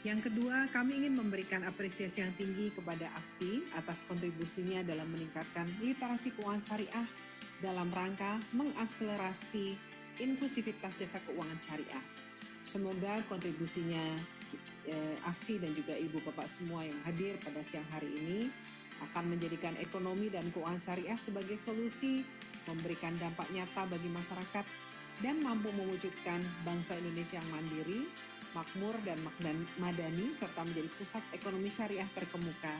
Yang kedua, kami ingin memberikan apresiasi yang tinggi kepada AFSI atas kontribusinya dalam meningkatkan literasi keuangan syariah dalam rangka mengakselerasi inklusivitas jasa keuangan syariah. Semoga kontribusinya AFSI dan juga Ibu Bapak semua yang hadir pada siang hari ini akan menjadikan ekonomi dan keuangan syariah sebagai solusi, memberikan dampak nyata bagi masyarakat, dan mampu mewujudkan bangsa Indonesia yang mandiri, makmur dan madani, serta menjadi pusat ekonomi syariah terkemuka.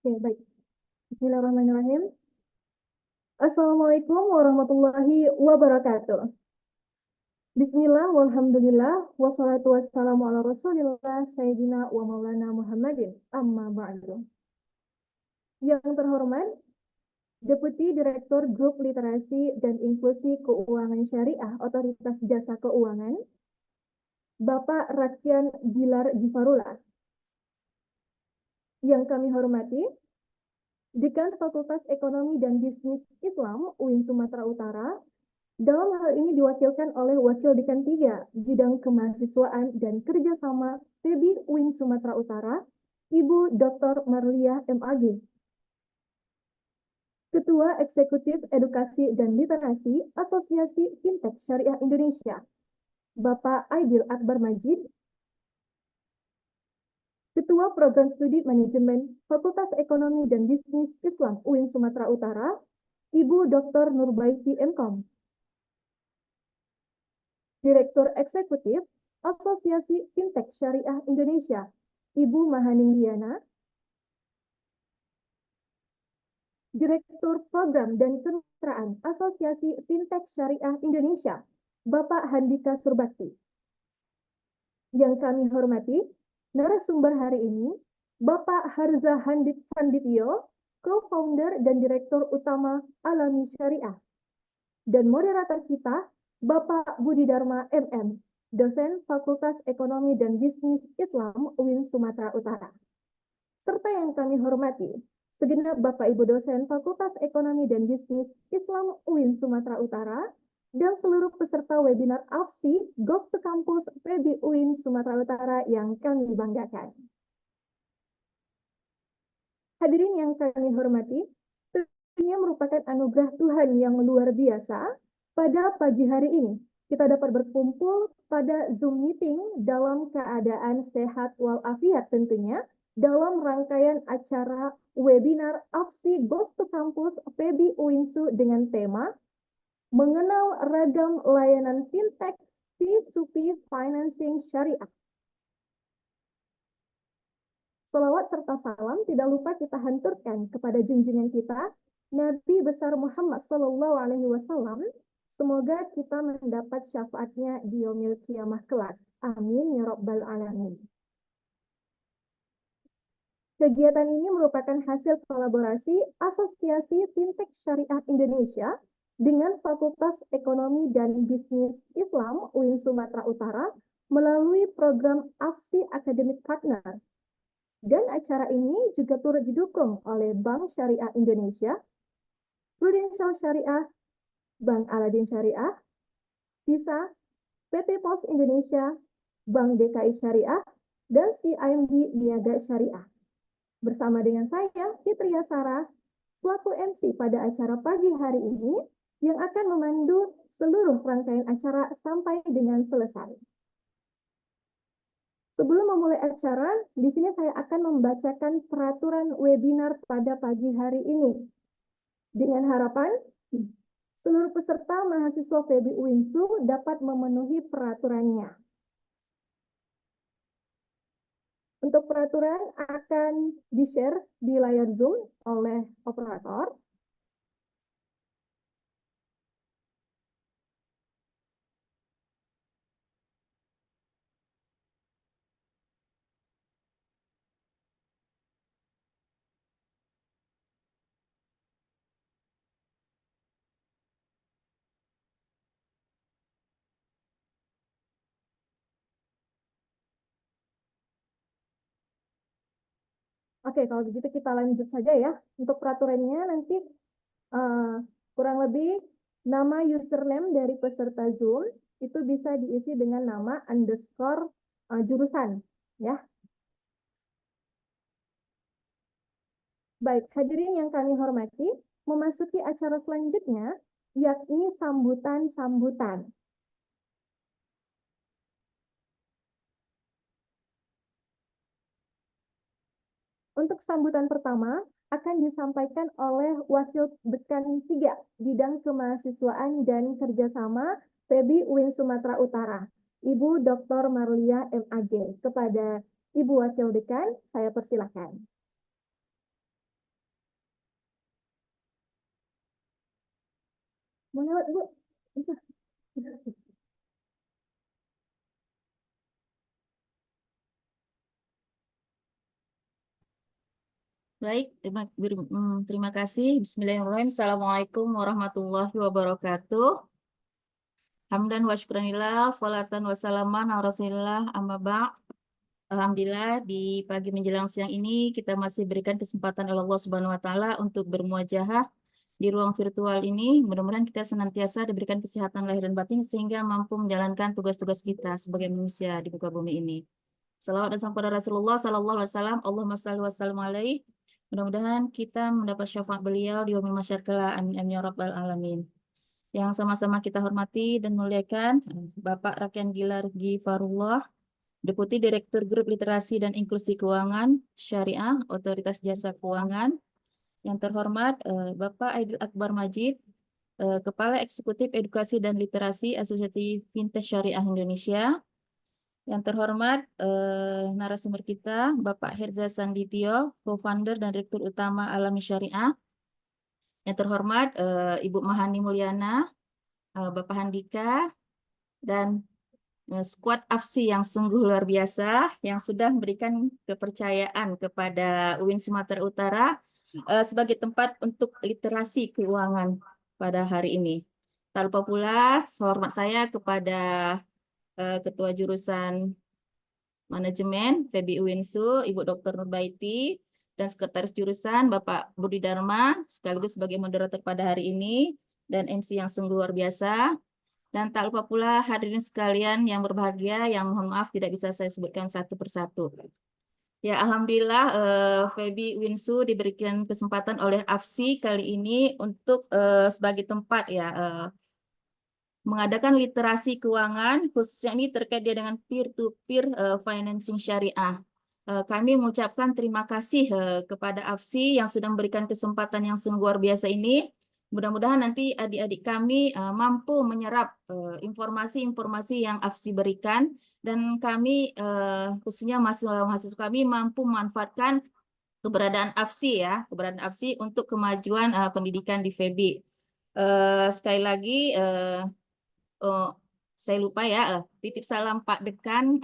Oke, baik. Bismillahirrahmanirrahim. Assalamualaikum warahmatullahi wabarakatuh. Bismillah, walhamdulillah, wassalatu wassalamu ala rasulillah, sayyidina wa maulana Muhammadin, amma ba'du. Yang terhormat, Deputi Direktur Grup Literasi dan Inklusi Keuangan Syariah Otoritas Jasa Keuangan, Bapak Rakian Bilar Gifarullah. Yang kami hormati, Dekan Fakultas Ekonomi dan Bisnis Islam UIN Sumatera Utara, Dalam hal ini diwakilkan oleh Wakil Dekan 3 Bidang Kemahasiswaan dan Kerjasama PB UIN Sumatera Utara, Ibu Dr. Marliah MAG. Ketua Eksekutif Edukasi dan Literasi Asosiasi Fintech Syariah Indonesia, Bapak Aidil Akbar Majid. Ketua Program Studi Manajemen Fakultas Ekonomi dan Bisnis Islam UIN Sumatera Utara, Ibu Dr. Nurbaiti MKom. Direktur Eksekutif Asosiasi Fintech Syariah Indonesia, Ibu Mahaning Diana. Direktur Program dan Kemitraan Asosiasi Fintech Syariah Indonesia, Bapak Handika Surbakti. Yang kami hormati, narasumber hari ini, Bapak Harza Sandityo, co-founder dan direktur utama Alami Syariah. Dan moderator kita, Bapak Budi Dharma MM, dosen Fakultas Ekonomi dan Bisnis Islam UIN Sumatera Utara. Serta yang kami hormati, segenap Bapak Ibu dosen Fakultas Ekonomi dan Bisnis Islam UIN Sumatera Utara, dan seluruh peserta webinar AFSI Ghost to Campus PB UIN Sumatera Utara yang kami banggakan. Hadirin yang kami hormati, tentunya merupakan anugerah Tuhan yang luar biasa pada pagi hari ini. Kita dapat berkumpul pada Zoom meeting dalam keadaan sehat walafiat tentunya, dalam rangkaian acara webinar AFSI Ghost to Campus PB UINSU dengan tema Mengenal Ragam Layanan Fintech P2P Financing Syariah. Salawat serta salam tidak lupa kita hanturkan kepada junjungan kita, Nabi besar Muhammad SAW. Semoga kita mendapat syafaatnya di yaumil kiamah kelak. Amin ya rabbal alamin. Kegiatan ini merupakan hasil kolaborasi Asosiasi Fintech Syariah Indonesia dengan Fakultas Ekonomi dan Bisnis Islam UIN Sumatera Utara melalui program AFSI Academic Partner. Dan acara ini juga turut didukung oleh Bank Syariah Indonesia, Prudential Syariah, Bank Aladin Syariah, Visa, PT Pos Indonesia, Bank DKI Syariah, dan CIMB Niaga Syariah. Bersama dengan saya, Fitria Sarah, selaku MC pada acara pagi hari ini, yang akan memandu seluruh rangkaian acara sampai dengan selesai. Sebelum memulai acara, di sini saya akan membacakan peraturan webinar pada pagi hari ini. Dengan harapan, seluruh peserta mahasiswa PB UINSU dapat memenuhi peraturannya. Untuk peraturan akan di-share di layar Zoom oleh operator. Oke, kalau begitu kita lanjut saja ya. Untuk peraturannya nanti kurang lebih nama username dari peserta Zoom itu bisa diisi dengan nama underscore jurusan, ya. Baik, hadirin yang kami hormati, memasuki acara selanjutnya, yakni sambutan-sambutan. Untuk sambutan pertama akan disampaikan oleh Wakil Dekan 3 Bidang Kemahasiswaan dan Kerjasama PB UIN Sumatera Utara, Ibu Dr. Marliah MAG. Kepada Ibu Wakil Dekan, saya persilakan. Mau lewat, Bu? Bisa. Baik, terima kasih. Bismillahirrahmanirrahim. Assalamualaikum warahmatullahi wabarakatuh. Hamdan wa syukranillah, salatan wa salaman ala rasulillah, amma ba'. Alhamdulillah, di pagi menjelang siang ini kita masih berikan kesempatan oleh Allah Subhanahu wa Ta'ala untuk bermuajahah di ruang virtual ini. Mudah-mudahan kita senantiasa diberikan kesehatan lahir dan batin sehingga mampu menjalankan tugas-tugas kita sebagai manusia di muka bumi ini. Salawat dan salam pada Rasulullah Sallallahu Alaihi Wasallam. Allahumma salli wa sallim alaihi. Mudah-mudahan kita mendapat syafaat beliau di yaumil mahsyar kelak. Amin amin ya rabbal alamin. Yang sama-sama kita hormati dan muliakan Bapak Rakian Gilar Gifarullah, Deputi Direktur Grup Literasi dan Inklusi Keuangan Syariah Otoritas Jasa Keuangan. Yang terhormat Bapak Aidil Akbar Majid, Kepala Eksekutif Edukasi dan Literasi Asosiasi Fintech Syariah Indonesia. Yang terhormat narasumber kita Bapak Herza Sanditio, Co-founder dan Direktur Utama Alami Syariah. Yang terhormat Ibu Mahani Mulyana, Bapak Handika, dan skuad AFSI yang sungguh luar biasa yang sudah memberikan kepercayaan kepada UIN Sumatera Utara sebagai tempat untuk literasi keuangan pada hari ini. Tak lupa pula hormat saya kepada Ketua Jurusan Manajemen FEBI UINSU, Ibu Dr. Nurbaiti, dan Sekretaris Jurusan Bapak Budi Dharma, sekaligus sebagai moderator pada hari ini, dan MC yang sungguh luar biasa. Dan tak lupa pula hadirin sekalian yang berbahagia, yang mohon maaf tidak bisa saya sebutkan satu persatu. Ya, Alhamdulillah FEBI UINSU diberikan kesempatan oleh AFSI kali ini untuk sebagai tempat ya mengadakan literasi keuangan, khususnya ini terkait dia dengan peer-to-peer financing syariah. Kami mengucapkan terima kasih kepada AFSI yang sudah memberikan kesempatan yang sungguh luar biasa ini. Mudah-mudahan nanti adik-adik kami mampu menyerap informasi-informasi yang AFSI berikan, dan kami khususnya mahasiswa kami mampu memanfaatkan keberadaan AFSI ya, keberadaan AFSI untuk kemajuan pendidikan di FEBI. Sekali lagi saya lupa ya, titip salam Pak Dekan,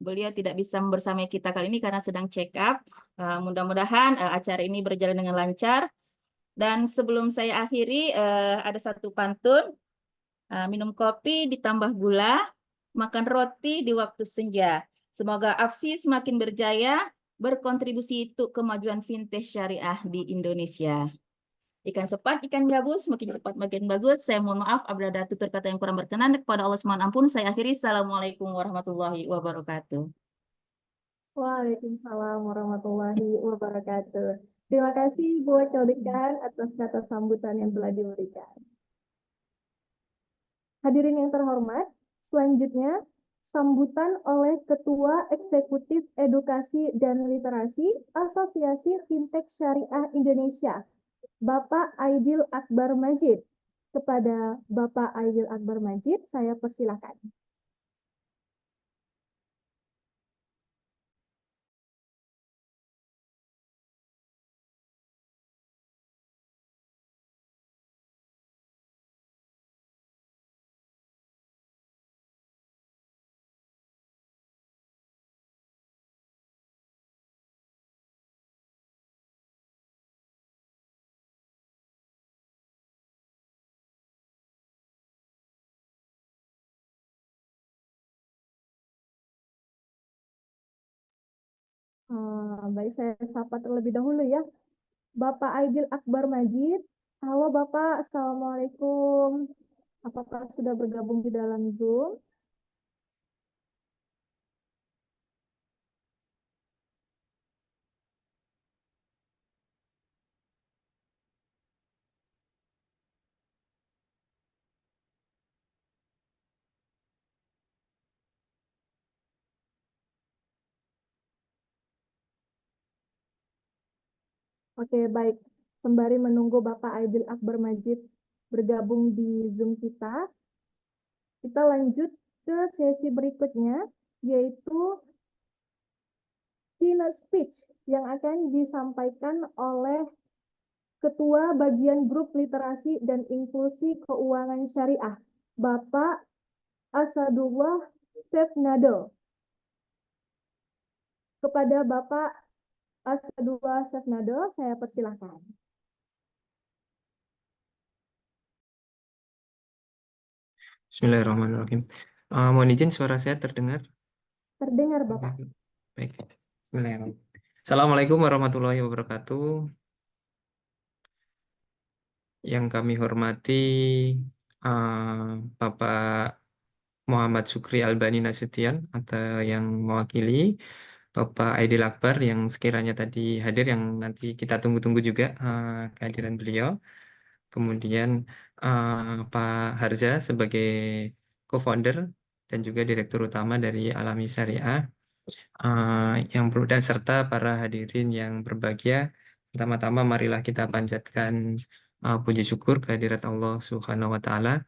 beliau tidak bisa bersamai kita kali ini karena sedang check up. Mudah-mudahan acara ini berjalan dengan lancar. Dan sebelum saya akhiri, ada satu pantun, minum kopi ditambah gula, makan roti di waktu senja. Semoga AFSI semakin berjaya, berkontribusi untuk kemajuan fintech syariah di Indonesia. Ikan cepat, ikan gabus, makin cepat makin bagus. Saya mohon maaf apabila ada tutur kata yang kurang berkenan. Kepada Allah mohon ampun. Saya akhiri. Assalamualaikum warahmatullahi wabarakatuh. Waalaikumsalam warahmatullahi wabarakatuh. Terima kasih Bu Wakil Dekan atas kata sambutan yang telah diberikan. Hadirin yang terhormat, selanjutnya sambutan oleh Ketua Eksekutif Edukasi dan Literasi Asosiasi Fintech Syariah Indonesia, Bapak Aidil Akbar Majid. Kepada Bapak Aidil Akbar Majid, saya persilakan. Baik, saya sapa terlebih dahulu ya. Bapak Aidil Akbar Majid. Halo Bapak, Assalamualaikum. Apakah sudah bergabung di dalam Zoom? Oke, baik. Sembari menunggu Bapak Aidil Akbar Majid bergabung di Zoom kita lanjut ke sesi berikutnya, yaitu keynote speech yang akan disampaikan oleh Ketua Bagian Grup Literasi dan Inklusi Keuangan Syariah, Bapak Asadullah Sefnado. Kepada Bapak Asadullah Sefnado, saya persilahkan. Bismillahirrahmanirrahim. Mohon izin suara saya terdengar? Terdengar, Bapak. Baik. Bismillahirrahmanirrahim. Assalamualaikum warahmatullahi wabarakatuh. yang kami hormati Bapak Muhammad Sukri Albani Nasution atau yang mewakili, Bapak Aidil Akbar yang sekiranya tadi hadir, yang nanti kita tunggu-tunggu juga kehadiran beliau. Kemudian Pak Harza sebagai co-founder dan juga direktur utama dari Alami Syariah, yang dan serta para hadirin yang berbahagia. Pertama-tama marilah kita panjatkan puji syukur kehadirat Allah Subhanahu wa Ta'ala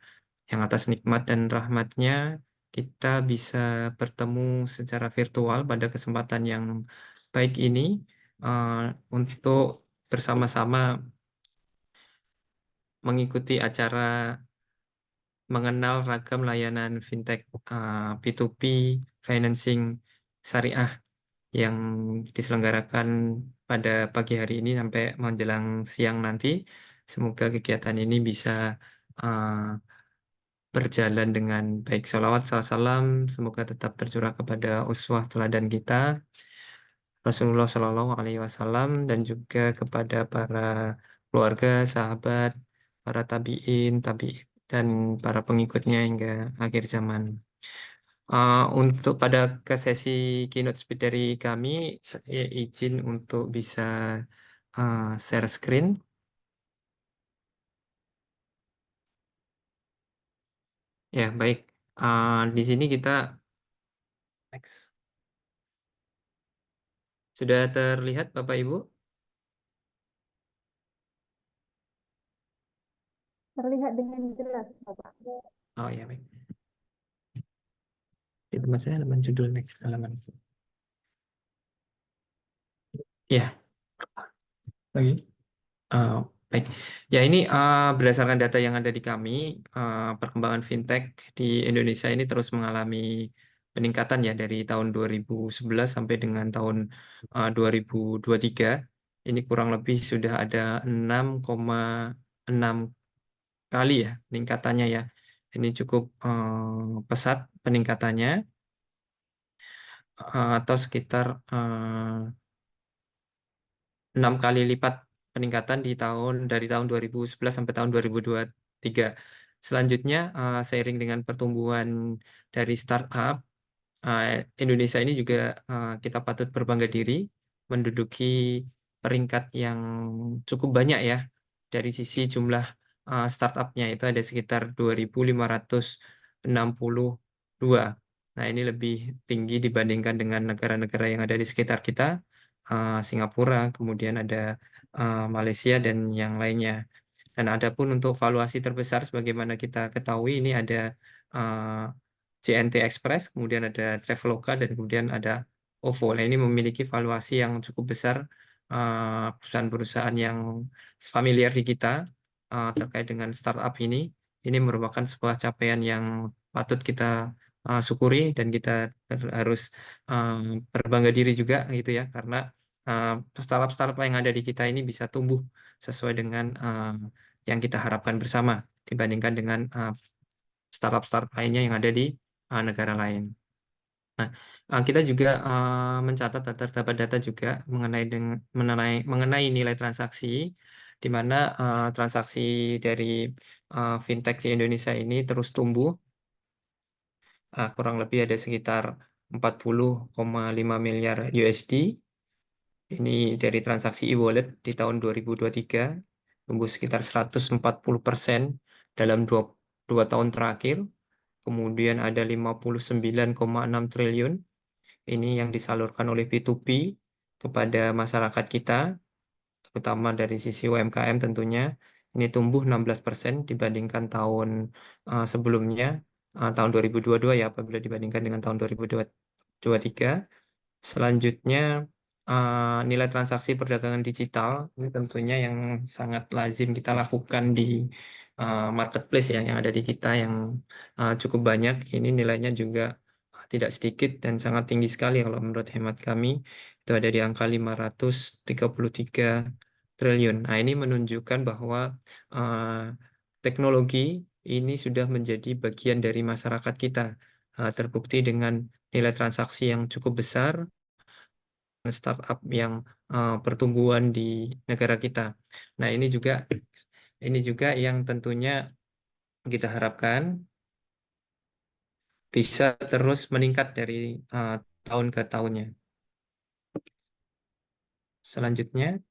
yang atas nikmat dan rahmatnya kita bisa bertemu secara virtual pada kesempatan yang baik ini untuk bersama-sama mengikuti acara mengenal ragam layanan fintech P2P financing syariah yang diselenggarakan pada pagi hari ini sampai menjelang siang nanti. Semoga kegiatan ini bisa berjalan dengan baik. Salawat, salam, semoga tetap tercurah kepada uswah teladan kita, Rasulullah Shallallahu Alaihi Wasallam, dan juga kepada para keluarga, sahabat, para tabiin, dan para pengikutnya hingga akhir zaman. Untuk pada ke sesi keynote speech dari kami, saya izin untuk bisa share screen. Ya, baik. Di sini kita next. Sudah terlihat Bapak Ibu? Terlihat dengan jelas, Bapak. Oh ya, baik. Di tempat saya halaman judul next halaman. Ya, lagi. Baik. Ya, ini berdasarkan data yang ada di kami, perkembangan fintech di Indonesia ini terus mengalami peningkatan ya dari tahun 2011 sampai dengan tahun 2023. Ini kurang lebih sudah ada 6,6 kali ya peningkatannya ya. Ini cukup pesat peningkatannya, atau sekitar 6 kali lipat peningkatan dari tahun 2011 sampai tahun 2023. Selanjutnya, seiring dengan pertumbuhan dari startup, Indonesia ini juga kita patut berbangga diri menduduki peringkat yang cukup banyak ya dari sisi jumlah startupnya, itu ada sekitar 2.562. Nah, ini lebih tinggi dibandingkan dengan negara-negara yang ada di sekitar kita, Singapura, kemudian ada Malaysia dan yang lainnya. Dan adapun untuk valuasi terbesar sebagaimana kita ketahui ini ada JNT Express, kemudian ada Traveloka, dan kemudian ada OVO. Nah, ini memiliki valuasi yang cukup besar, perusahaan-perusahaan yang familiar di kita terkait dengan startup ini. Ini merupakan sebuah capaian yang patut kita syukuri, dan kita harus berbangga diri juga gitu ya, karena startup-startup yang ada di kita ini bisa tumbuh sesuai dengan yang kita harapkan bersama dibandingkan dengan startup-startup lainnya yang ada di negara lain. Nah, kita juga mencatat terdapat data juga mengenai nilai transaksi, di mana transaksi dari fintech di Indonesia ini terus tumbuh, kurang lebih ada sekitar 40,5 miliar USD. Ini dari transaksi e-wallet di tahun 2023, tumbuh sekitar 140% dalam dua tahun terakhir. Kemudian ada 59,6 triliun. Ini yang disalurkan oleh P2P kepada masyarakat kita, terutama dari sisi UMKM tentunya. Ini tumbuh 16% dibandingkan tahun sebelumnya, tahun 2022 ya, apabila dibandingkan dengan tahun 2023. Selanjutnya, nilai transaksi perdagangan digital, ini tentunya yang sangat lazim kita lakukan di marketplace ya, yang ada di kita, yang cukup banyak. Ini nilainya juga tidak sedikit dan sangat tinggi sekali kalau menurut hemat kami. Itu ada di angka 533 triliun. Nah, ini menunjukkan bahwa teknologi ini sudah menjadi bagian dari masyarakat kita. Terbukti dengan nilai transaksi yang cukup besar, startup yang pertumbuhan di negara kita. Nah, ini juga Ini juga yang tentunya kita harapkan bisa terus meningkat dari tahun ke tahunnya. Selanjutnya,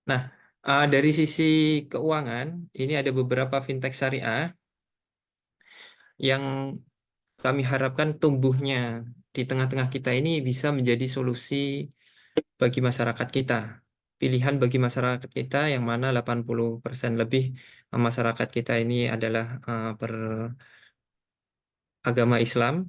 nah, dari sisi keuangan, ini ada beberapa fintech syariah yang kami harapkan tumbuhnya di tengah-tengah kita ini bisa menjadi solusi bagi masyarakat kita. Pilihan bagi masyarakat kita yang mana 80% lebih masyarakat kita ini adalah beragama Islam.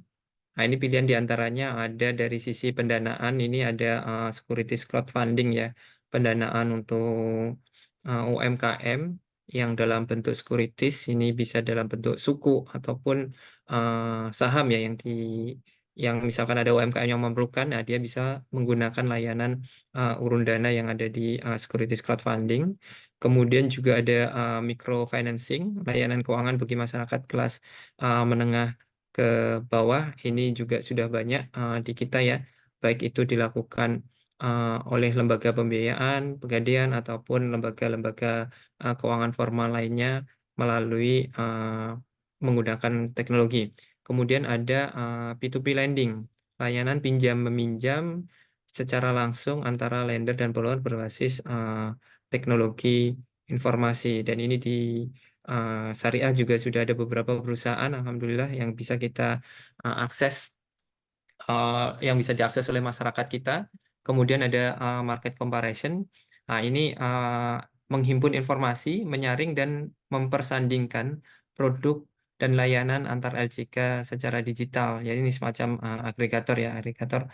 Nah, ini pilihan diantaranya ada dari sisi pendanaan, ini ada securities crowdfunding ya, pendanaan untuk UMKM yang dalam bentuk securities, ini bisa dalam bentuk suku ataupun saham ya yang misalkan ada UMKM yang memerlukan, nah dia bisa menggunakan layanan urun dana yang ada di securities crowdfunding. Kemudian juga ada microfinancing, layanan keuangan bagi masyarakat kelas menengah ke bawah. Ini juga sudah banyak di kita ya, baik itu dilakukan oleh lembaga pembiayaan, pegadaian ataupun lembaga-lembaga keuangan formal lainnya melalui menggunakan teknologi. Kemudian ada P2P lending, layanan pinjam meminjam secara langsung antara lender dan borrower berbasis teknologi informasi, dan ini di syariah juga sudah ada beberapa perusahaan, alhamdulillah, yang bisa kita akses, yang bisa diakses oleh masyarakat kita. Kemudian ada market comparison. Nah, ini menghimpun informasi, menyaring dan mempersandingkan produk dan layanan antar LCK secara digital. Jadi ini semacam agregator ya, agregator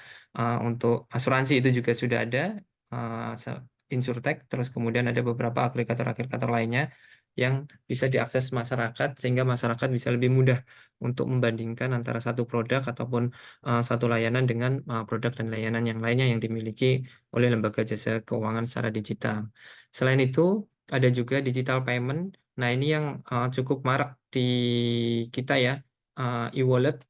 untuk asuransi itu juga sudah ada, Insurtech. Terus kemudian ada beberapa agregator-agregator lainnya yang bisa diakses masyarakat sehingga masyarakat bisa lebih mudah untuk membandingkan antara satu produk ataupun satu layanan dengan produk dan layanan yang lainnya yang dimiliki oleh lembaga jasa keuangan secara digital. Selain itu, ada juga digital payment. Nah, ini yang cukup marak di kita ya, e-wallet.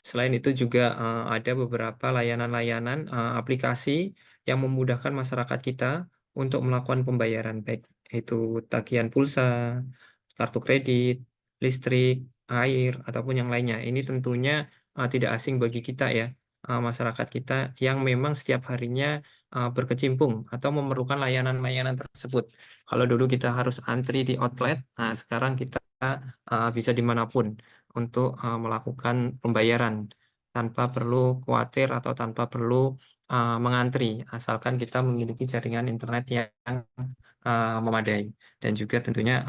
Selain itu juga ada beberapa layanan-layanan aplikasi yang memudahkan masyarakat kita untuk melakukan pembayaran, baik itu tagihan pulsa, kartu kredit, listrik, air, ataupun yang lainnya. Ini tentunya tidak asing bagi kita ya, masyarakat kita yang memang setiap harinya berkecimpung atau memerlukan layanan-layanan tersebut. Kalau dulu kita harus antri di outlet, nah sekarang kita bisa dimanapun untuk melakukan pembayaran tanpa perlu khawatir atau tanpa perlu mengantri, asalkan kita memiliki jaringan internet yang memadai, dan juga tentunya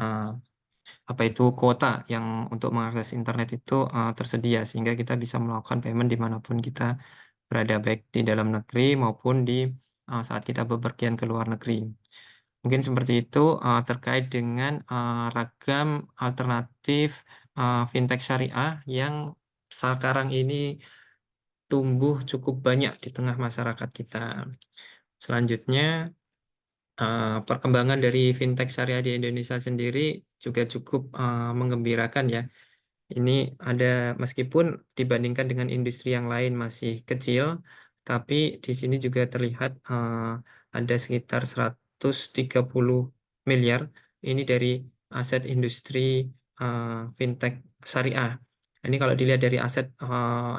apa itu kuota yang untuk mengakses internet itu tersedia sehingga kita bisa melakukan payment dimanapun kita berada, baik di dalam negeri maupun di saat kita bepergian ke luar negeri. Mungkin seperti itu terkait dengan ragam alternatif fintech syariah yang sekarang ini tumbuh cukup banyak di tengah masyarakat kita. Selanjutnya, perkembangan dari fintech syariah di Indonesia sendiri juga cukup menggembirakan ya. Ini ada, meskipun dibandingkan dengan industri yang lain masih kecil, tapi di sini juga terlihat ada sekitar 130 miliar ini dari aset industri fintech syariah. Ini kalau dilihat dari aset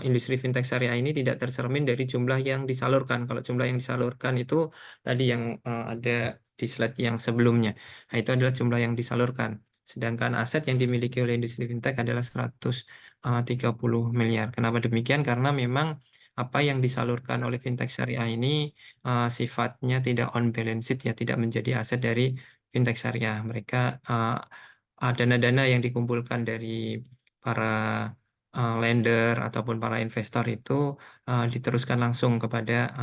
industri fintech syariah ini tidak tercermin dari jumlah yang disalurkan. Kalau jumlah yang disalurkan itu tadi yang ada di slide yang sebelumnya. Nah, itu adalah jumlah yang disalurkan. Sedangkan aset yang dimiliki oleh industri fintech adalah 130 miliar. Kenapa demikian? Karena memang apa yang disalurkan oleh fintech syariah ini sifatnya tidak on balance sheet ya, tidak menjadi aset dari fintech syariah. Mereka dana-dana yang dikumpulkan dari para lender ataupun para investor itu diteruskan langsung kepada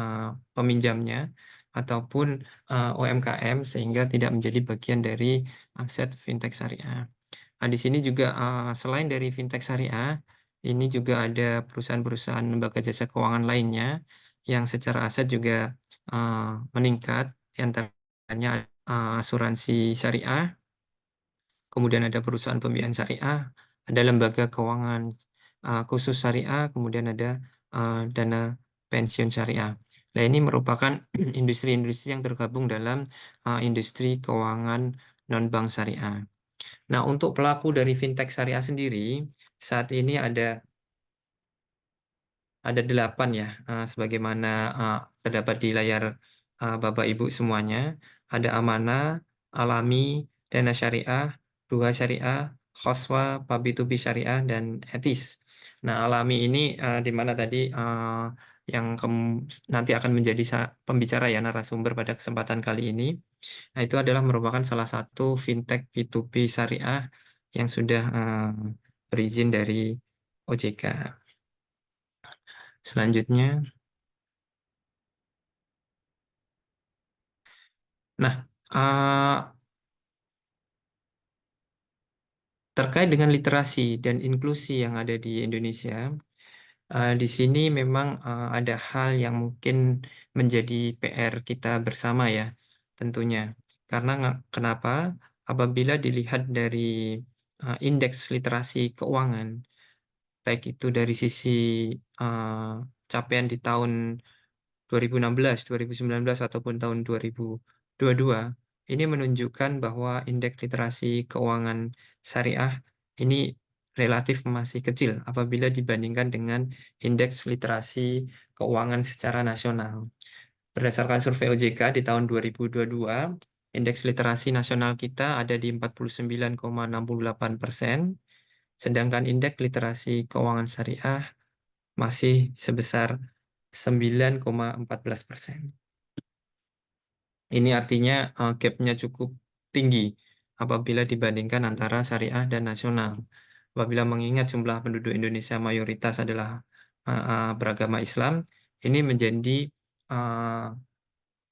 peminjamnya ataupun UMKM sehingga tidak menjadi bagian dari aset fintech syariah. Nah, di sini juga selain dari fintech syariah, ini juga ada perusahaan-perusahaan lembaga jasa keuangan lainnya yang secara aset juga meningkat, di antaranya asuransi syariah, kemudian ada perusahaan pembiayaan syariah, ada lembaga keuangan khusus syariah, kemudian ada dana pensiun syariah. Nah, ini merupakan industri-industri yang tergabung dalam industri keuangan non-bank syariah. Nah, untuk pelaku dari fintech syariah sendiri, saat ini ada 8 ya, sebagaimana terdapat di layar Bapak Ibu semuanya. Ada Amanah, Alami, Dana Syariah, Duha Syariah, Khoswa, Pabi2Pi Syariah, dan Etis. Nah, Alami ini di mana tadi yang nanti akan menjadi pembicara ya, narasumber pada kesempatan kali ini. Nah, itu adalah merupakan salah satu fintech P2P syariah yang sudah berizin dari OJK. Selanjutnya, nah, terkait dengan literasi dan inklusi yang ada di Indonesia, di sini memang ada hal yang mungkin menjadi PR kita bersama ya, tentunya. Karena kenapa? Apabila dilihat dari indeks literasi keuangan, baik itu dari sisi capaian di tahun 2016, 2019, ataupun tahun 2022, ini menunjukkan bahwa indeks literasi keuangan syariah ini relatif masih kecil apabila dibandingkan dengan indeks literasi keuangan secara nasional. Berdasarkan survei OJK di tahun 2022, indeks literasi nasional kita ada di 49,68%, sedangkan indeks literasi keuangan syariah masih sebesar 9,14%. Ini artinya gap-nya cukup tinggi apabila dibandingkan antara syariah dan nasional. Apabila mengingat jumlah penduduk Indonesia mayoritas adalah beragama Islam, ini menjadi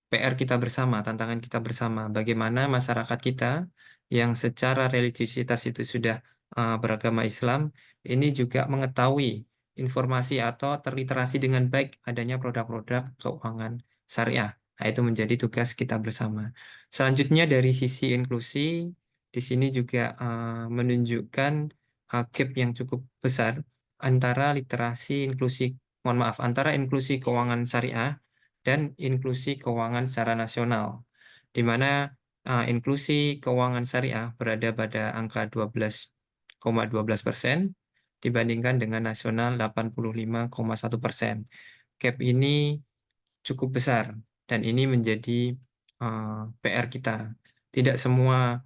PR kita bersama, tantangan kita bersama. Bagaimana masyarakat kita yang secara religiusitas itu sudah beragama Islam, ini juga mengetahui informasi atau terliterasi dengan baik adanya produk-produk keuangan syariah. Nah, itu menjadi tugas kita bersama. Selanjutnya dari sisi inklusi, di sini juga menunjukkan gap yang cukup besar antara literasi inklusi, mohon maaf, antara inklusi keuangan syariah dan inklusi keuangan secara nasional, di mana inklusi keuangan syariah berada pada angka 12,12% dibandingkan dengan nasional 85,1%. Gap ini cukup besar dan ini menjadi PR kita. Tidak semua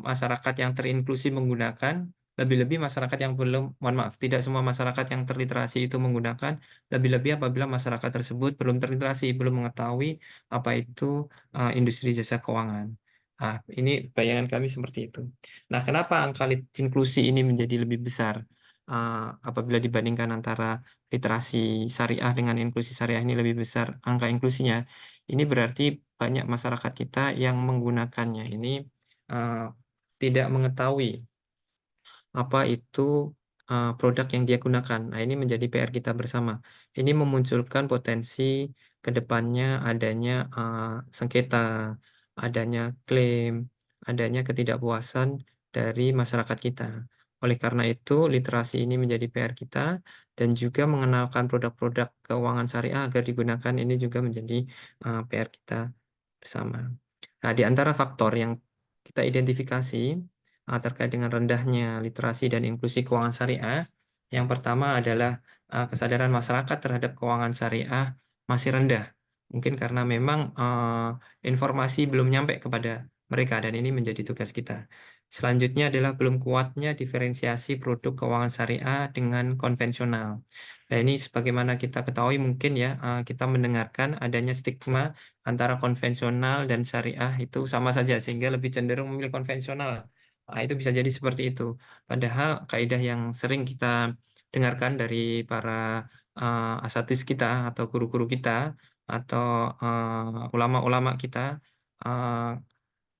masyarakat yang terinklusi menggunakan, lebih-lebih masyarakat yang belum, mohon maaf, tidak semua masyarakat yang terliterasi itu menggunakan, lebih-lebih apabila masyarakat tersebut belum terliterasi, belum mengetahui apa itu industri jasa keuangan. Nah, ini bayangan kami seperti itu. Nah, kenapa angka inklusi ini menjadi lebih besar apabila dibandingkan antara literasi syariah dengan inklusi syariah ini lebih besar angka inklusinya? Ini berarti banyak masyarakat kita yang menggunakannya ini tidak mengetahui apa itu produk yang dia gunakan. Nah, ini menjadi PR kita bersama. Ini memunculkan potensi ke depannya adanya sengketa, adanya klaim, adanya ketidakpuasan dari masyarakat kita. Oleh karena itu, literasi ini menjadi PR kita dan juga mengenalkan produk-produk keuangan syariah agar digunakan ini juga menjadi PR kita bersama. Nah, di antara faktor yang kita identifikasi terkait dengan rendahnya literasi dan inklusi keuangan syariah, yang pertama adalah kesadaran masyarakat terhadap keuangan syariah masih rendah. Mungkin karena memang informasi belum nyampe kepada mereka dan ini menjadi tugas kita. Selanjutnya adalah belum kuatnya diferensiasi produk keuangan syariah dengan konvensional. Nah, ini sebagaimana kita ketahui mungkin ya, kita mendengarkan adanya stigma antara konvensional dan syariah itu sama saja, sehingga lebih cenderung memilih konvensional. Nah, itu bisa jadi seperti itu. Padahal kaidah yang sering kita dengarkan dari para asatidz kita atau guru-guru kita atau ulama-ulama kita,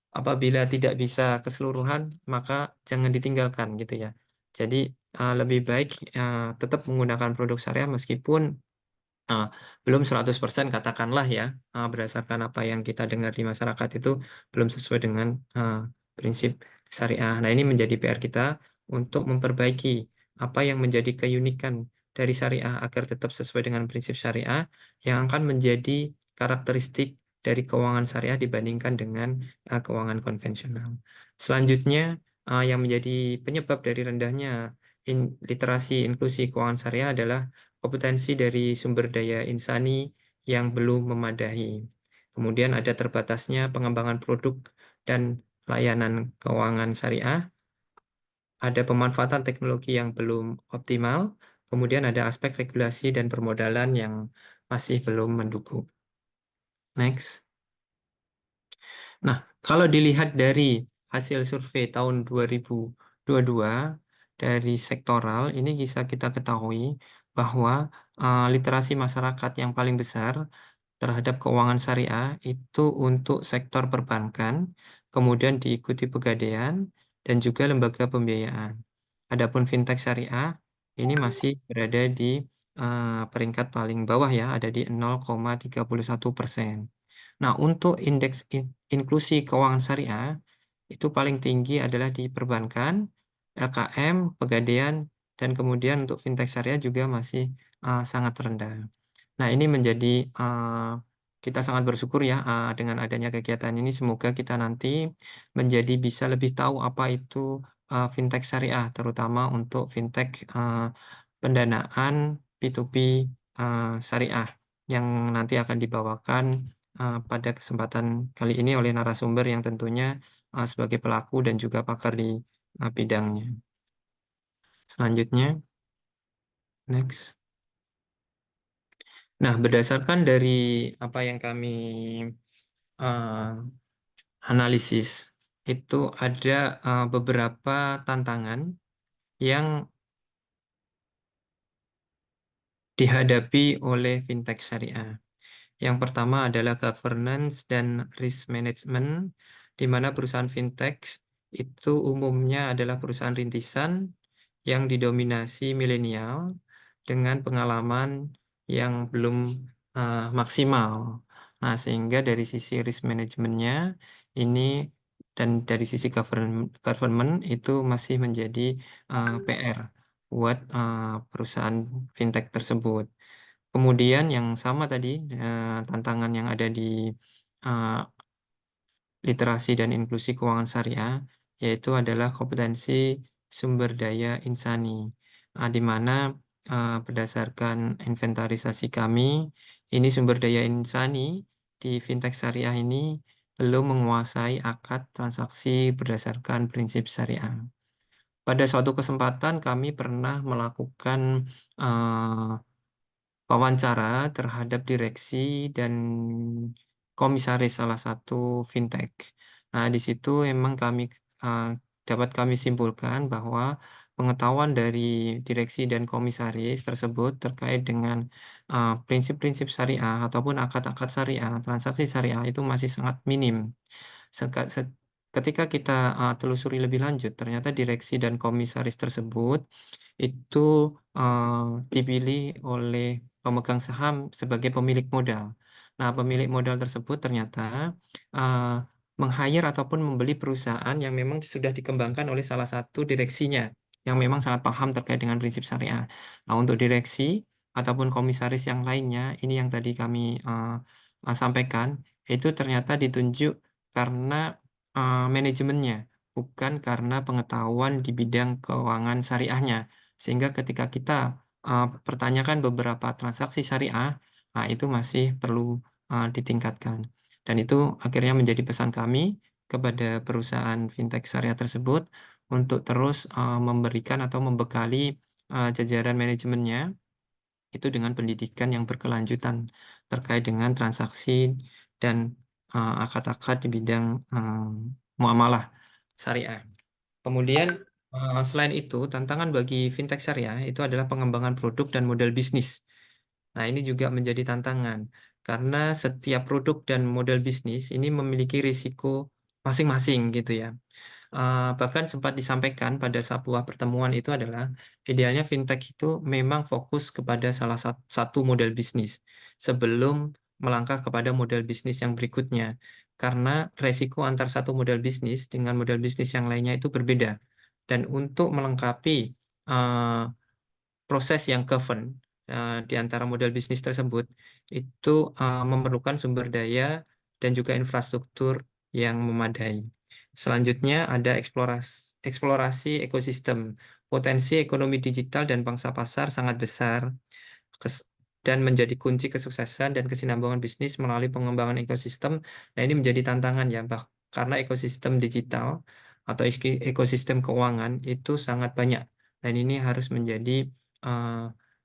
apabila tidak bisa keseluruhan, maka jangan ditinggalkan gitu ya. Jadi lebih baik tetap menggunakan produk syariah meskipun belum 100% katakanlah ya, berdasarkan apa yang kita dengar di masyarakat itu belum sesuai dengan prinsip syariah. Nah, ini menjadi PR kita untuk memperbaiki apa yang menjadi keunikan dari syariah agar tetap sesuai dengan prinsip syariah yang akan menjadi karakteristik dari keuangan syariah dibandingkan dengan keuangan konvensional. Selanjutnya, yang menjadi penyebab dari rendahnya literasi inklusi keuangan syariah adalah kompetensi dari sumber daya insani yang belum memadai. Kemudian ada terbatasnya pengembangan produk dan layanan keuangan syariah, ada pemanfaatan teknologi yang belum optimal, kemudian ada aspek regulasi dan permodalan yang masih belum mendukung. Next. Nah, kalau dilihat dari hasil survei tahun 2022 dari sektoral, ini bisa kita ketahui bahwa literasi masyarakat yang paling besar terhadap keuangan syariah itu untuk sektor perbankan, kemudian diikuti pegadaian, dan juga lembaga pembiayaan. Adapun fintech syariah ini masih berada di peringkat paling bawah ya, ada di 0,31%. Nah, untuk indeks inklusi keuangan syariah itu paling tinggi adalah di perbankan, LKM, pegadaian, dan kemudian untuk fintech syariah juga masih sangat rendah. Nah, ini menjadi kita sangat bersyukur ya dengan adanya kegiatan ini. Semoga kita nanti menjadi bisa lebih tahu apa itu fintech syariah, terutama untuk fintech pendanaan P2P syariah yang nanti akan dibawakan pada kesempatan kali ini oleh narasumber yang tentunya sebagai pelaku dan juga pakar di bidangnya. Selanjutnya, next. Nah, berdasarkan dari apa yang kami analisis, itu ada beberapa tantangan yang dihadapi oleh fintech syariah. Yang pertama adalah governance dan risk management, di mana perusahaan fintech itu umumnya adalah perusahaan rintisan yang didominasi milenial dengan pengalaman yang belum maksimal. Nah, sehingga dari sisi risk manajemennya ini dan dari sisi government itu masih menjadi PR buat perusahaan fintech tersebut. Kemudian yang sama tadi, tantangan yang ada di literasi dan inklusi keuangan syariah, yaitu adalah kompetensi sumber daya insani, di mana berdasarkan inventarisasi kami, ini sumber daya insani di fintech syariah ini belum menguasai akad transaksi berdasarkan prinsip syariah. Pada suatu kesempatan kami pernah melakukan wawancara terhadap direksi dan komisaris salah satu fintech. Nah, di situ memang dapat kami simpulkan bahwa pengetahuan dari direksi dan komisaris tersebut terkait dengan prinsip-prinsip syariah ataupun akad-akad syariah, transaksi syariah itu masih sangat minim. Ketika kita telusuri lebih lanjut, ternyata direksi dan komisaris tersebut itu dipilih oleh pemegang saham sebagai pemilik modal. Nah, pemilik modal tersebut ternyata meng-hire ataupun membeli perusahaan yang memang sudah dikembangkan oleh salah satu direksinya, yang memang sangat paham terkait dengan prinsip syariah. Nah, untuk direksi ataupun komisaris yang lainnya, ini yang tadi kami sampaikan, itu ternyata ditunjuk karena manajemennya, bukan karena pengetahuan di bidang keuangan syariahnya. Sehingga ketika kita pertanyakan beberapa transaksi syariah, nah itu masih perlu ditingkatkan. Dan itu akhirnya menjadi pesan kami kepada perusahaan fintech syariah tersebut untuk terus memberikan atau membekali jajaran manajemennya itu dengan pendidikan yang berkelanjutan terkait dengan transaksi dan akad-akad di bidang muamalah syariah. Kemudian selain itu, tantangan bagi fintech syariah itu adalah pengembangan produk dan model bisnis. Nah, ini juga menjadi tantangan karena setiap produk dan model bisnis ini memiliki risiko masing-masing gitu ya. Bahkan sempat disampaikan pada sebuah pertemuan itu adalah idealnya fintech itu memang fokus kepada salah satu model bisnis sebelum melangkah kepada model bisnis yang berikutnya. Karena resiko antar satu model bisnis dengan model bisnis yang lainnya itu berbeda. Dan untuk melengkapi proses yang govern di antara model bisnis tersebut itu memerlukan sumber daya dan juga infrastruktur yang memadai. Selanjutnya ada eksplorasi ekosistem. Potensi ekonomi digital dan pangsa pasar sangat besar dan menjadi kunci kesuksesan dan kesinambungan bisnis melalui pengembangan ekosistem. Nah, ini menjadi tantangan ya, karena ekosistem digital atau ekosistem keuangan itu sangat banyak. Dan ini harus menjadi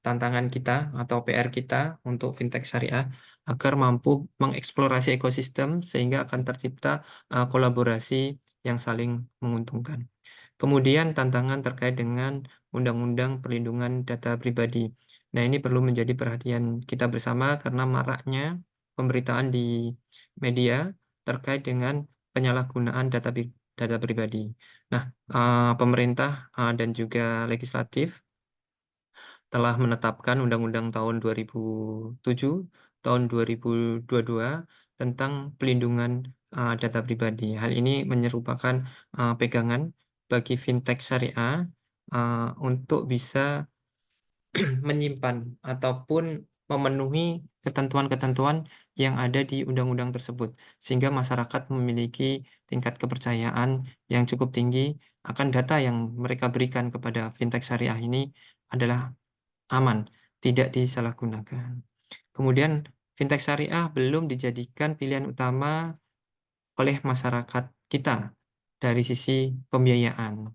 tantangan kita atau PR kita untuk fintech syariah agar mampu mengeksplorasi ekosistem sehingga akan tercipta kolaborasi yang saling menguntungkan. Kemudian tantangan terkait dengan Undang-Undang Perlindungan Data Pribadi. Nah, ini perlu menjadi perhatian kita bersama karena maraknya pemberitaan di media terkait dengan penyalahgunaan data pribadi. Nah, pemerintah dan juga legislatif telah menetapkan Undang-Undang tahun 2007, tahun 2022 tentang pelindungan data pribadi. Hal ini menyerupakan pegangan bagi fintech syariah untuk bisa menyimpan ataupun memenuhi ketentuan-ketentuan yang ada di undang-undang tersebut, sehingga masyarakat memiliki tingkat kepercayaan yang cukup tinggi akan data yang mereka berikan kepada fintech syariah ini adalah aman, tidak disalahgunakan. Kemudian fintech syariah belum dijadikan pilihan utama oleh masyarakat kita dari sisi pembiayaan.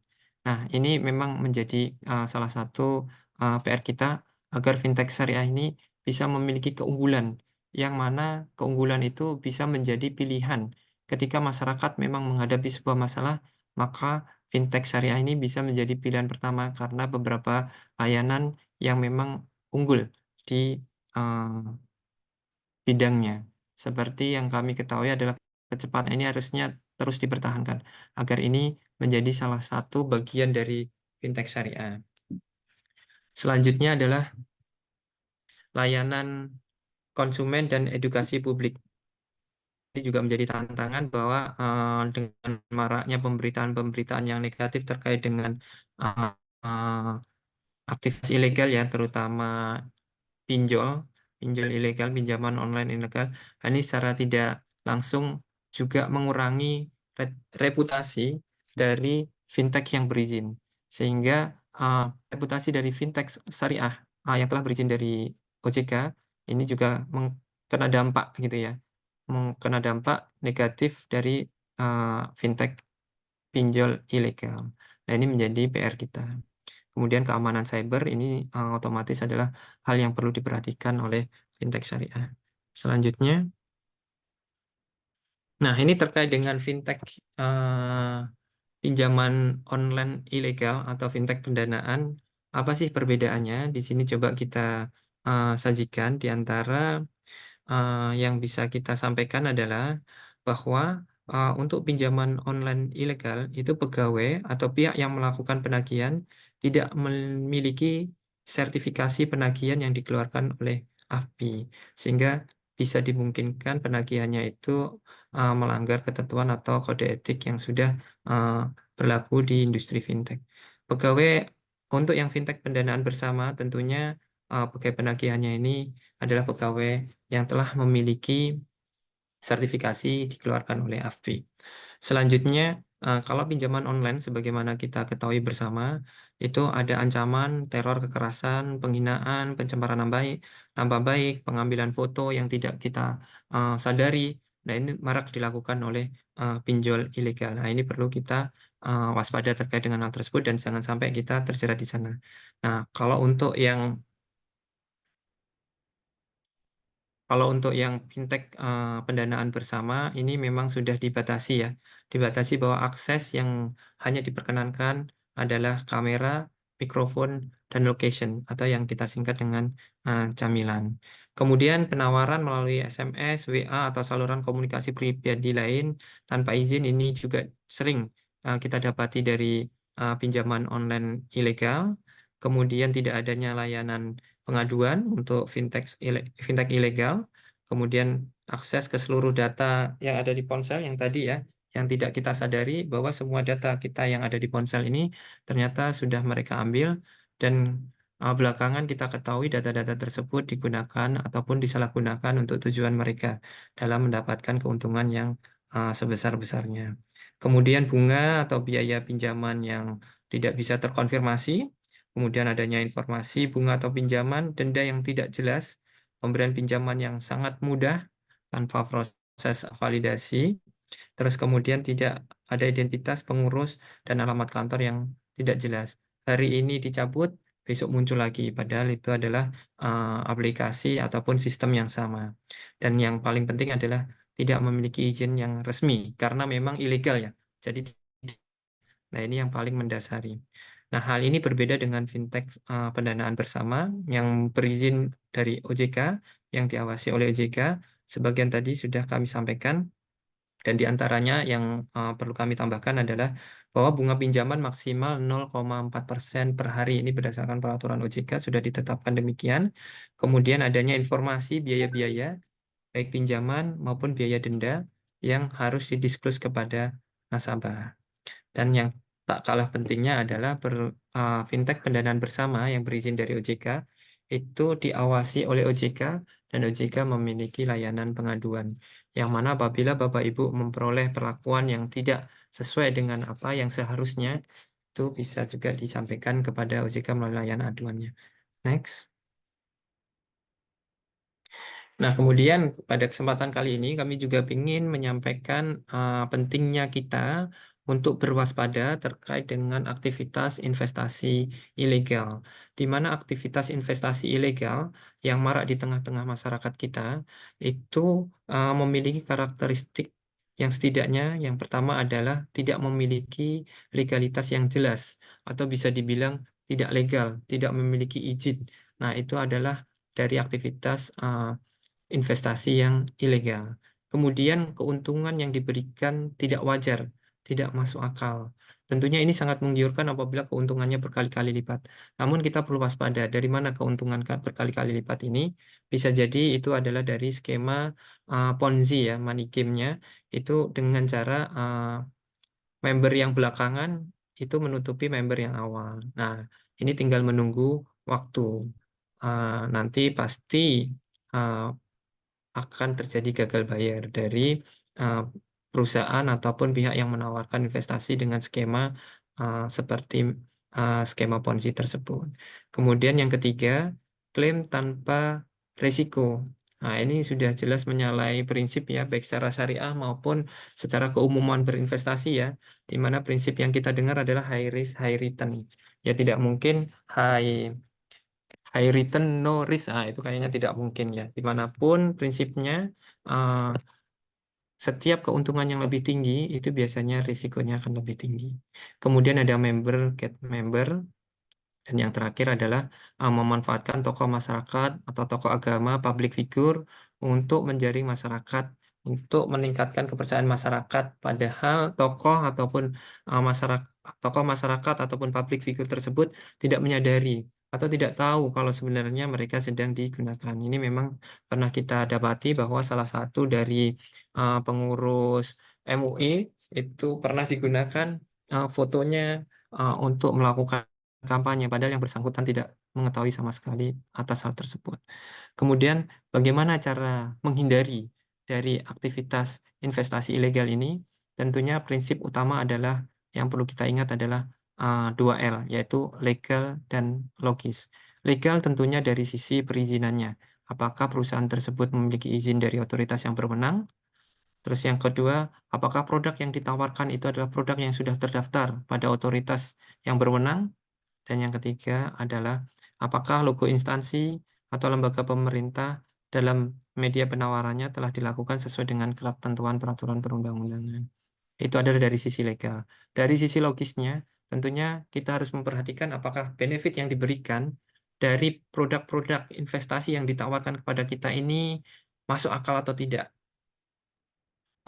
Nah, ini memang menjadi salah satu PR kita agar fintech syariah ini bisa memiliki keunggulan, yang mana keunggulan itu bisa menjadi pilihan ketika masyarakat memang menghadapi sebuah masalah, maka fintech syariah ini bisa menjadi pilihan pertama karena beberapa layanan yang memang unggul di bidangnya. Seperti yang kami ketahui adalah kecepatan ini harusnya terus dipertahankan agar ini menjadi salah satu bagian dari fintech syariah. Selanjutnya adalah layanan konsumen dan edukasi publik. Ini juga menjadi tantangan bahwa dengan maraknya pemberitaan-pemberitaan yang negatif terkait dengan aktivitas ilegal ya, terutama pinjol ilegal, pinjaman online ilegal. Ini secara tidak langsung juga mengurangi reputasi dari fintech yang berizin. Sehingga reputasi dari fintech syariah yang telah berizin dari OJK ini juga kena dampak gitu ya. Kena dampak negatif dari fintech pinjol ilegal. Nah, ini menjadi PR kita. Kemudian keamanan cyber ini otomatis adalah hal yang perlu diperhatikan oleh fintech syariah. Selanjutnya, nah ini terkait dengan fintech pinjaman online ilegal atau fintech pendanaan. Apa sih perbedaannya? Di sini coba kita sajikan di antara yang bisa kita sampaikan adalah bahwa untuk pinjaman online ilegal itu pegawai atau pihak yang melakukan penagihan tidak memiliki sertifikasi penagihan yang dikeluarkan oleh AFPI, sehingga bisa dimungkinkan penagihannya itu melanggar ketentuan atau kode etik yang sudah berlaku di industri fintech. Pegawai untuk yang fintech pendanaan bersama tentunya pegawai penagihannya ini adalah pegawai yang telah memiliki sertifikasi dikeluarkan oleh AFPI. Selanjutnya, kalau pinjaman online sebagaimana kita ketahui bersama, itu ada ancaman, teror, kekerasan, penghinaan, pencemaran nama baik, pengambilan foto yang tidak kita sadari. Nah, ini marak dilakukan oleh pinjol ilegal. Nah, ini perlu kita waspada terkait dengan hal tersebut dan jangan sampai kita terjerat di sana. Nah, kalau untuk yang fintech pendanaan bersama ini memang sudah dibatasi ya. Dibatasi bahwa akses yang hanya diperkenankan adalah kamera, mikrofon, dan location atau yang kita singkat dengan camilan. Kemudian penawaran melalui SMS, WA, atau saluran komunikasi pribadi lain tanpa izin ini juga sering kita dapati dari pinjaman online ilegal. Kemudian tidak adanya layanan pengaduan untuk fintech ilegal, kemudian akses ke seluruh data yang ada di ponsel yang tadi ya, yang tidak kita sadari bahwa semua data kita yang ada di ponsel ini ternyata sudah mereka ambil dan belakangan kita ketahui data-data tersebut digunakan ataupun disalahgunakan untuk tujuan mereka dalam mendapatkan keuntungan yang sebesar-besarnya. Kemudian bunga atau biaya pinjaman yang tidak bisa terkonfirmasi, kemudian adanya informasi bunga atau pinjaman, denda yang tidak jelas, pemberian pinjaman yang sangat mudah tanpa proses validasi, terus kemudian tidak ada identitas pengurus dan alamat kantor yang tidak jelas. Hari ini dicabut, besok muncul lagi, padahal itu adalah aplikasi ataupun sistem yang sama. Dan yang paling penting adalah tidak memiliki izin yang resmi, karena memang ilegal ya. Jadi, nah ini yang paling mendasari. Nah, hal ini berbeda dengan fintech pendanaan bersama yang berizin dari OJK, yang diawasi oleh OJK. Sebagian tadi sudah kami sampaikan, dan di antaranya yang perlu kami tambahkan adalah bahwa bunga pinjaman maksimal 0,4% per hari. Ini berdasarkan peraturan OJK sudah ditetapkan demikian. Kemudian adanya informasi biaya-biaya, baik pinjaman maupun biaya denda yang harus didisklose kepada nasabah. Dan yang tak kalah pentingnya adalah fintech pendanaan bersama yang berizin dari OJK itu diawasi oleh OJK dan OJK memiliki layanan pengaduan. Yang mana apabila Bapak Ibu memperoleh perlakuan yang tidak sesuai dengan apa yang seharusnya, itu bisa juga disampaikan kepada OJK melalui layanan aduannya. Next. Nah, kemudian pada kesempatan kali ini kami juga ingin menyampaikan pentingnya kita untuk berwaspada terkait dengan aktivitas investasi ilegal, di mana aktivitas investasi ilegal yang marak di tengah-tengah masyarakat kita itu memiliki karakteristik yang setidaknya yang pertama adalah tidak memiliki legalitas yang jelas atau bisa dibilang tidak legal, tidak memiliki izin. Nah, itu adalah dari aktivitas investasi yang ilegal. Kemudian keuntungan yang diberikan tidak wajar, tidak masuk akal. Tentunya ini sangat menggiurkan apabila keuntungannya berkali-kali lipat. Namun kita perlu waspada dari mana keuntungan berkali-kali lipat ini. Bisa jadi itu adalah dari skema Ponzi ya, money game-nya. Itu dengan cara member yang belakangan itu menutupi member yang awal. Nah, ini tinggal menunggu waktu. Nanti pasti akan terjadi gagal bayar dari perusahaan ataupun pihak yang menawarkan investasi dengan skema seperti skema Ponzi tersebut. Kemudian yang ketiga, klaim tanpa risiko. Nah, ini sudah jelas menyalahi prinsip ya, baik secara syariah maupun secara keumuman berinvestasi ya, di mana prinsip yang kita dengar adalah high risk, high return. Ya tidak mungkin high return, no risk. Itu kayaknya tidak mungkin ya. Dimanapun prinsipnya, setiap keuntungan yang lebih tinggi, itu biasanya risikonya akan lebih tinggi. Kemudian ada member, get member. Dan yang terakhir adalah memanfaatkan tokoh masyarakat atau tokoh agama, public figure, untuk menjaring masyarakat, untuk meningkatkan kepercayaan masyarakat. Padahal tokoh ataupun tokoh masyarakat ataupun public figure tersebut tidak menyadari atau tidak tahu kalau sebenarnya mereka sedang digunakan. Ini memang pernah kita dapati bahwa salah satu dari pengurus MUI itu pernah digunakan fotonya untuk melakukan kampanye, padahal yang bersangkutan tidak mengetahui sama sekali atas hal tersebut. Kemudian, bagaimana cara menghindari dari aktivitas investasi ilegal ini? Tentunya prinsip utama adalah yang perlu kita ingat adalah 2L, yaitu legal dan logis. Legal tentunya dari sisi perizinannya. Apakah perusahaan tersebut memiliki izin dari otoritas yang berwenang? Terus yang kedua, apakah produk yang ditawarkan itu adalah produk yang sudah terdaftar pada otoritas yang berwenang? Dan yang ketiga adalah apakah logo instansi atau lembaga pemerintah dalam media penawarannya telah dilakukan sesuai dengan ketentuan peraturan perundang-undangan. Itu adalah dari sisi legal. Dari sisi logisnya, tentunya kita harus memperhatikan apakah benefit yang diberikan dari produk-produk investasi yang ditawarkan kepada kita ini masuk akal atau tidak.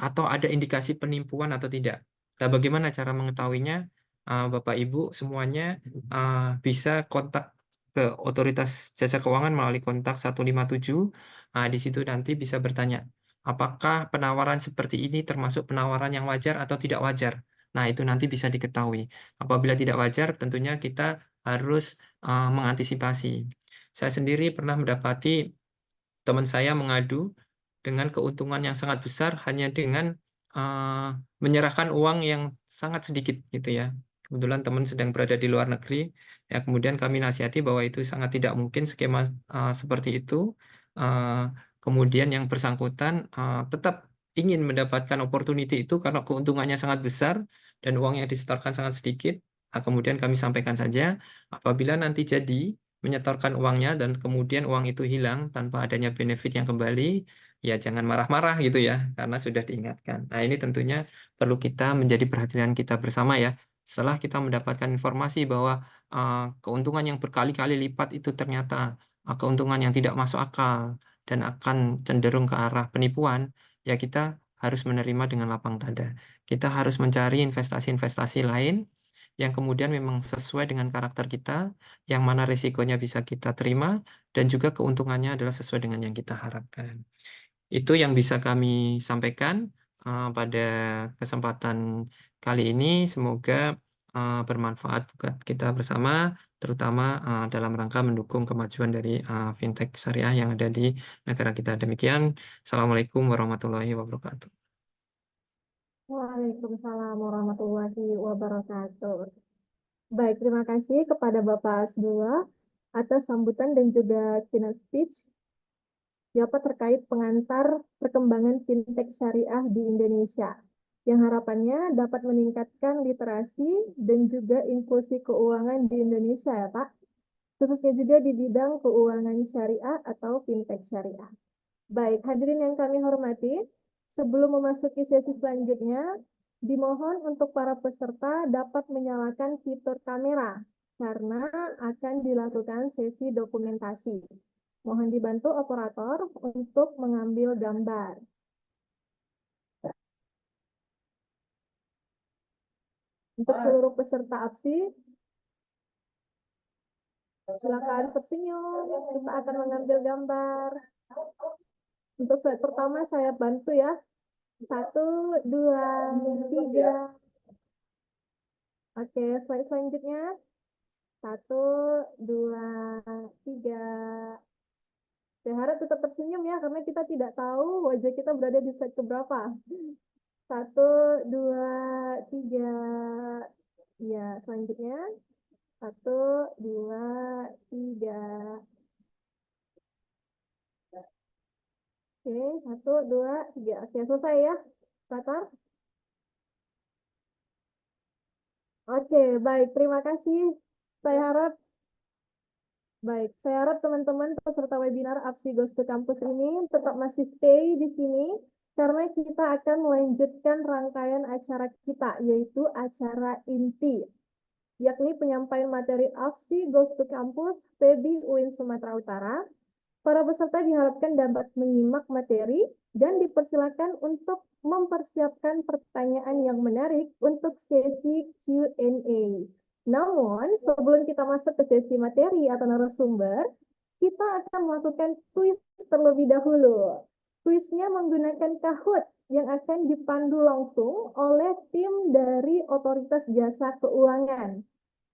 Atau ada indikasi penipuan atau tidak. Nah, bagaimana cara mengetahuinya? Bapak Ibu semuanya bisa kontak ke otoritas jasa keuangan melalui kontak 157. Di situ nanti bisa bertanya, apakah penawaran seperti ini termasuk penawaran yang wajar atau tidak wajar? Nah, itu nanti bisa diketahui. Apabila tidak wajar, tentunya kita harus mengantisipasi. Saya sendiri pernah mendapati teman saya mengadu dengan keuntungan yang sangat besar hanya dengan menyerahkan uang yang sangat sedikit gitu ya. Kebetulan teman sedang berada di luar negeri, ya kemudian kami nasihati bahwa itu sangat tidak mungkin skema seperti itu. Kemudian yang bersangkutan tetap ingin mendapatkan opportunity itu karena keuntungannya sangat besar dan uang yang disetorkan sangat sedikit. Kemudian kami sampaikan saja, apabila nanti jadi menyetorkan uangnya dan kemudian uang itu hilang tanpa adanya benefit yang kembali, ya jangan marah-marah gitu ya, karena sudah diingatkan. Nah, ini tentunya perlu kita menjadi perhatian kita bersama ya. Setelah kita mendapatkan informasi bahwa keuntungan yang berkali-kali lipat itu ternyata keuntungan yang tidak masuk akal dan akan cenderung ke arah penipuan, ya kita harus menerima dengan lapang dada. Kita harus mencari investasi-investasi lain yang kemudian memang sesuai dengan karakter kita, yang mana risikonya bisa kita terima, dan juga keuntungannya adalah sesuai dengan yang kita harapkan. Itu yang bisa kami sampaikan pada kesempatan kali ini. Semoga bermanfaat buat kita bersama, terutama dalam rangka mendukung kemajuan dari fintech syariah yang ada di negara kita. Demikian, Assalamualaikum warahmatullahi wabarakatuh. Waalaikumsalam warahmatullahi wabarakatuh. Baik, terima kasih kepada Bapak Asdua atas sambutan dan juga keynote speech terkait pengantar perkembangan fintech syariah di Indonesia, yang harapannya dapat meningkatkan literasi dan juga inklusi keuangan di Indonesia ya Pak, khususnya juga di bidang keuangan syariah atau fintech syariah. Baik, hadirin yang kami hormati, sebelum memasuki sesi selanjutnya, dimohon untuk para peserta dapat menyalakan fitur kamera karena akan dilakukan sesi dokumentasi. Mohon dibantu operator untuk mengambil gambar. Untuk seluruh peserta APSI, silakan tersenyum, kita akan mengambil gambar. Untuk slide pertama saya bantu ya. 1, 2, 3. Oke, slide selanjutnya. 1, 2, 3. Saya harap tetap tersenyum ya, karena kita tidak tahu wajah kita berada di slide keberapa. 1, 2, 3. Ya, selanjutnya. 1, 2, 3. Oke, 1, 2, 3. Oke, selesai ya, Patar. Oke, baik. Terima kasih. Saya harap teman-teman peserta webinar APSI Goes to Campus ini tetap masih stay di sini karena kita akan melanjutkan rangkaian acara kita, yaitu acara inti, yakni penyampaian materi APSI Goes to Campus PEBI UIN Sumatera Utara. Para peserta diharapkan dapat menyimak materi dan dipersilakan untuk mempersiapkan pertanyaan yang menarik untuk sesi Q&A. Namun, sebelum kita masuk ke sesi materi atau narasumber, kita akan melakukan kuis terlebih dahulu. Kuisnya menggunakan Kahoot yang akan dipandu langsung oleh tim dari Otoritas Jasa Keuangan.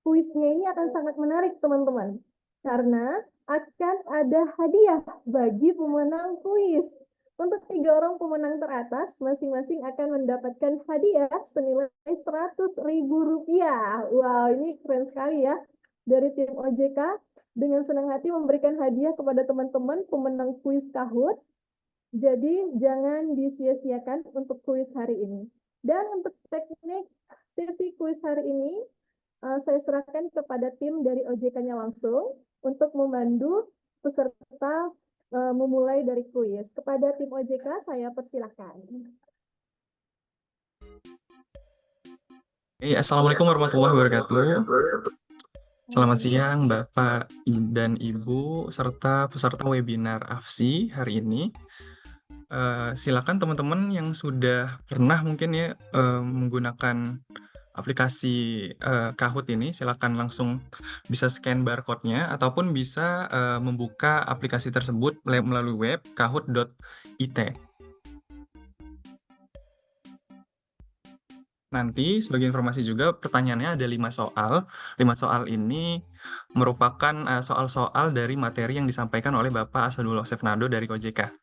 Kuisnya ini akan sangat menarik, teman-teman, karena akan ada hadiah bagi pemenang kuis. Untuk 3 orang pemenang teratas, masing-masing akan mendapatkan hadiah senilai Rp100.000. Wow, ini keren sekali ya. Dari tim OJK, dengan senang hati memberikan hadiah kepada teman-teman pemenang kuis Kahoot. Jadi, jangan disia-siakan untuk kuis hari ini. Dan untuk teknik sesi kuis hari ini, saya serahkan kepada tim dari OJK-nya langsung untuk memandu peserta memulai dari kuis. Kepada tim OJK, saya persilahkan. Assalamualaikum warahmatullahi wabarakatuh. Selamat siang Bapak dan Ibu serta peserta webinar APSI hari ini. Silakan teman-teman yang sudah pernah mungkin ya menggunakan aplikasi Kahoot ini, silakan langsung bisa scan barcode-nya ataupun bisa membuka aplikasi tersebut melalui web kahoot.it. Nanti sebagai informasi juga pertanyaannya ada 5 soal. 5 soal ini merupakan soal-soal dari materi yang disampaikan oleh Bapak Asadullah Sefnado dari OJK.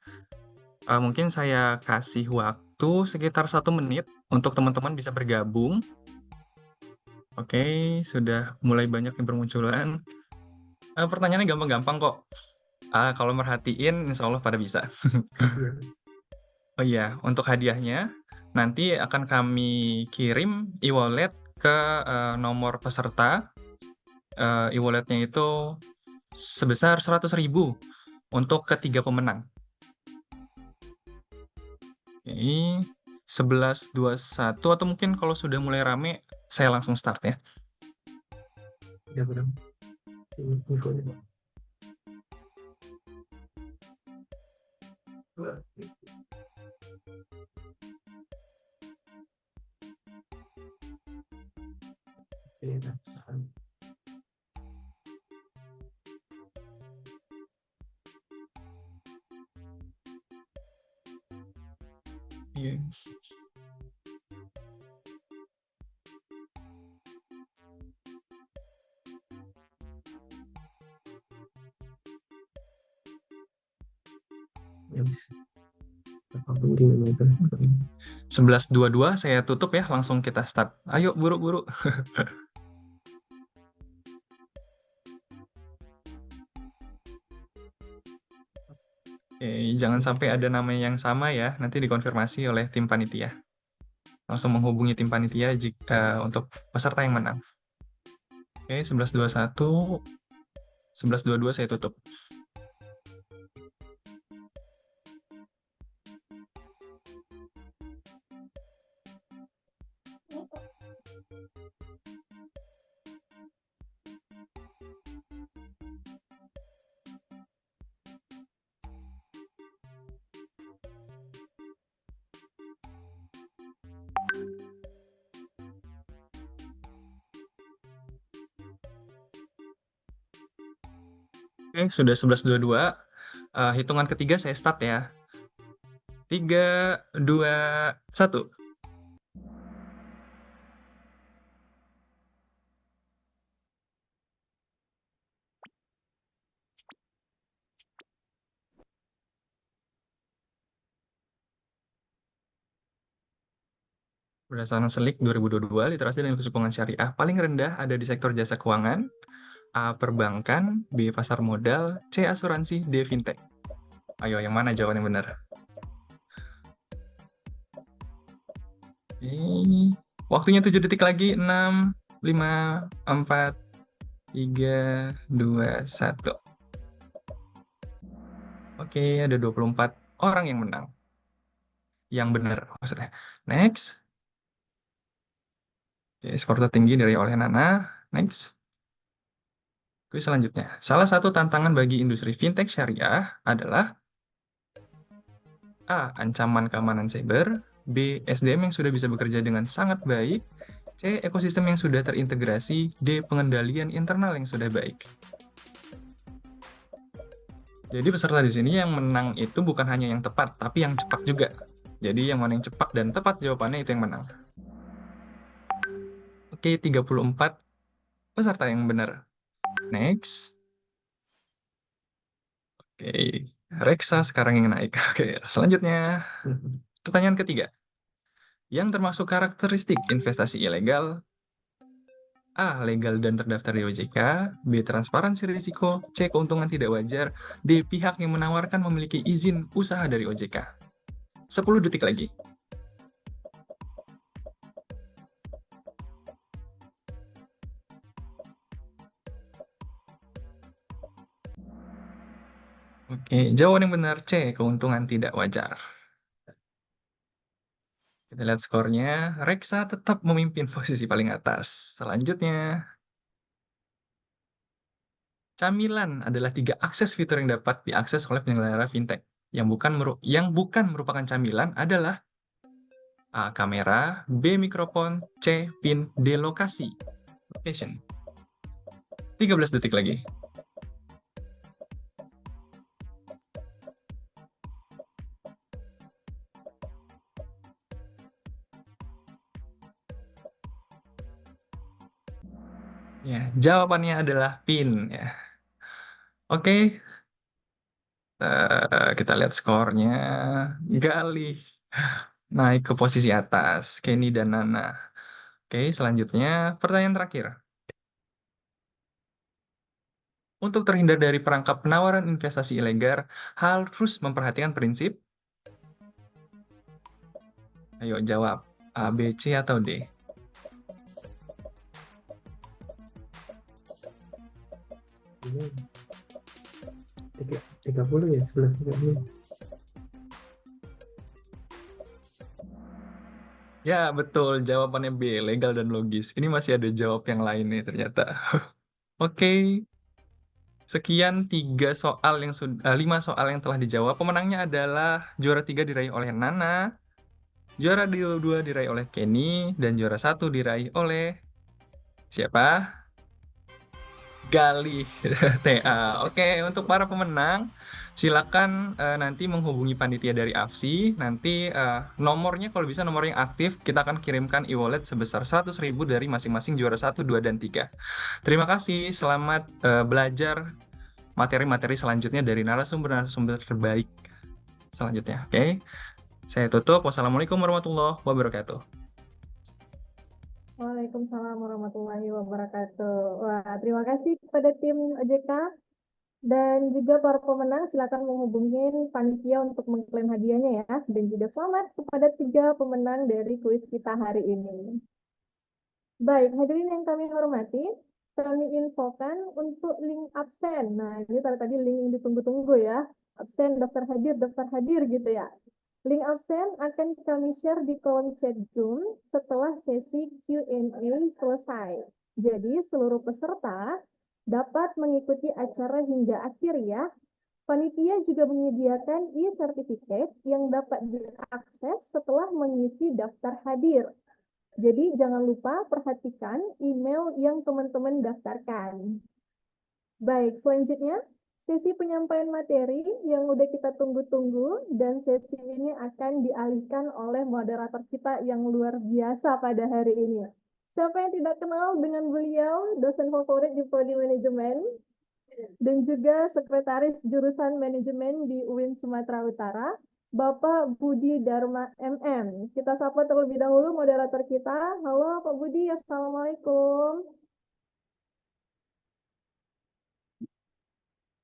Mungkin saya kasih waktu sekitar 1 menit untuk teman-teman bisa bergabung. Oke, sudah mulai banyak yang bermunculan. Pertanyaannya gampang-gampang kok. Kalau merhatiin insya Allah pada bisa. Oh iya, untuk hadiahnya nanti akan kami kirim e-wallet ke nomor peserta. E-walletnya itu sebesar 100.000 untuk ketiga pemenang. Oke, 11.21 atau mungkin kalau sudah mulai rame saya langsung start ya. Ya, benar. Infonya. Iya. Habis. Apapun di memang itu. 11.22 saya tutup ya, langsung kita start. Ayo buru-buru. Oke, jangan sampai ada namanya yang sama ya, nanti dikonfirmasi oleh tim panitia. Langsung menghubungi tim panitia untuk peserta yang menang. Oke, 11.21, 11.22 saya tutup. Oke, sudah 11.22. Hitungan ketiga saya start ya. 3, 2, 1. Berdasarkan Selik 2022, literasi dan inklusi keuangan syariah paling rendah ada di sektor jasa keuangan, A. Perbankan, B. Pasar modal, C. Asuransi, D. Fintech. Ayo, yang mana jawaban yang benar? Waktunya 7 detik lagi. 6, 5, 4, 3, 2, 1. Oke, ada 24 orang yang menang. Yang benar maksudnya. Next. Oke, skor tertinggi dari oleh Nana. Next. Kuis selanjutnya. Salah satu tantangan bagi industri fintech syariah adalah A. Ancaman keamanan cyber, B. SDM yang sudah bisa bekerja dengan sangat baik, C. Ekosistem yang sudah terintegrasi, D. Pengendalian internal yang sudah baik. Jadi peserta di sini yang menang itu bukan hanya yang tepat, tapi yang cepat juga. Jadi yang mana yang cepat dan tepat jawabannya itu yang menang. Oke, 34 peserta yang benar. Next. Oke, Reksa sekarang yang naik. Oke, selanjutnya. Pertanyaan ketiga. Yang termasuk karakteristik investasi ilegal: A. Legal dan terdaftar di OJK, B. Transparansi risiko, C. Keuntungan tidak wajar, D. Pihak yang menawarkan memiliki izin usaha dari OJK. 10 detik lagi. Oke, jawaban yang benar C. Keuntungan tidak wajar. Kita lihat skornya. Reksa tetap memimpin posisi paling atas. Selanjutnya. Camilan adalah 3 akses fitur yang dapat diakses oleh penyelenggara fintech. Yang bukan merupakan camilan adalah A. Kamera, B. Mikrofon, C. PIN, D. Lokasi. Location. 13 detik lagi. Ya, jawabannya adalah PIN ya. Oke, kita lihat skornya. Galih naik ke posisi atas, Kenny dan Nana. Oke, selanjutnya pertanyaan terakhir. Untuk terhindar dari perangkap penawaran investasi ilegal, harus memperhatikan prinsip. Ayo jawab, A, B, C, atau D? Ini 30 ya, 11.30. Ya, betul. Jawabannya B, legal dan logis. Ini masih ada jawab yang lain nih ternyata. Oke, sekian 5 soal yang telah dijawab. Pemenangnya adalah juara 3 diraih oleh Nana, juara 2 diraih oleh Kenny, dan juara 1 diraih oleh siapa? Galih TA. Oke, untuk para pemenang, silakan nanti menghubungi panitia dari AFSI. Nanti nomornya kalau bisa nomor yang aktif, kita akan kirimkan e-wallet sebesar 100.000 dari masing-masing juara 1, 2, dan 3. Terima kasih, selamat belajar materi-materi selanjutnya dari narasumber-narasumber terbaik selanjutnya. Oke, saya tutup. Wassalamualaikum warahmatullahi wabarakatuh. Waalaikumsalam warahmatullahi wabarakatuh. Wah, terima kasih kepada tim OJK dan juga para pemenang. Silakan menghubungi panitia untuk mengklaim hadiahnya ya. Dan juga selamat kepada 3 pemenang dari kuis kita hari ini. Baik, hadirin yang kami hormati, kami infokan untuk link absen. Nah, ini tadi link yang ditunggu-tunggu ya. Absen, daftar hadir gitu ya. Link absen akan kami share di kolom chat Zoom setelah sesi Q&A selesai. Jadi, seluruh peserta dapat mengikuti acara hingga akhir ya. Panitia juga menyediakan e-sertifikat yang dapat diakses setelah mengisi daftar hadir. Jadi jangan lupa perhatikan email yang teman-teman daftarkan. Baik, selanjutnya sesi penyampaian materi yang udah kita tunggu-tunggu dan sesi ini akan dialihkan oleh moderator kita yang luar biasa pada hari ini. Siapa yang tidak kenal dengan beliau, dosen favorit di Prodi Manajemen dan juga sekretaris jurusan manajemen di UIN Sumatera Utara, Bapak Budi Dharma MM. Kita sapa terlebih dahulu moderator kita. Halo Pak Budi, Assalamualaikum.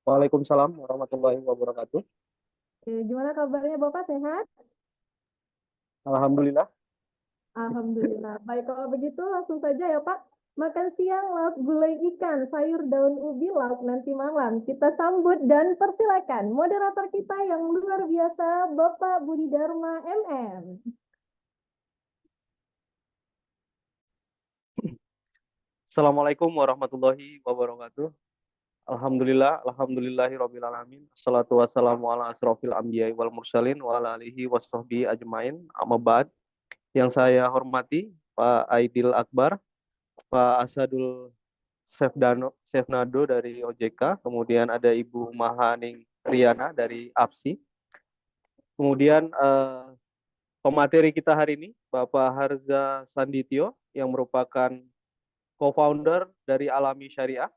Waalaikumsalam warahmatullahi wabarakatuh. Gimana kabarnya Bapak, sehat? Alhamdulillah. Alhamdulillah. Baik, kalau begitu langsung saja ya Pak. Makan siang lauk gulai ikan, sayur daun ubi, lauk nanti malam. Kita sambut dan persilakan moderator kita yang luar biasa, Bapak Budi Dharma MM. Assalamualaikum warahmatullahi wabarakatuh. Alhamdulillah, alhamdulillahirabbil alamin. Assalatu wassalamu ala asrofil anbiya'i wal mursalin wa ala alihi washabbihi ajmain. Amma ba'd. Yang saya hormati Pak Aidil Akbar, Pak Asadul Sefnado dari OJK, kemudian ada Ibu Mahaning Riana dari APSI. Kemudian pemateri kita hari ini Bapak Harza Sandityo yang merupakan co-founder dari Alami Syariah.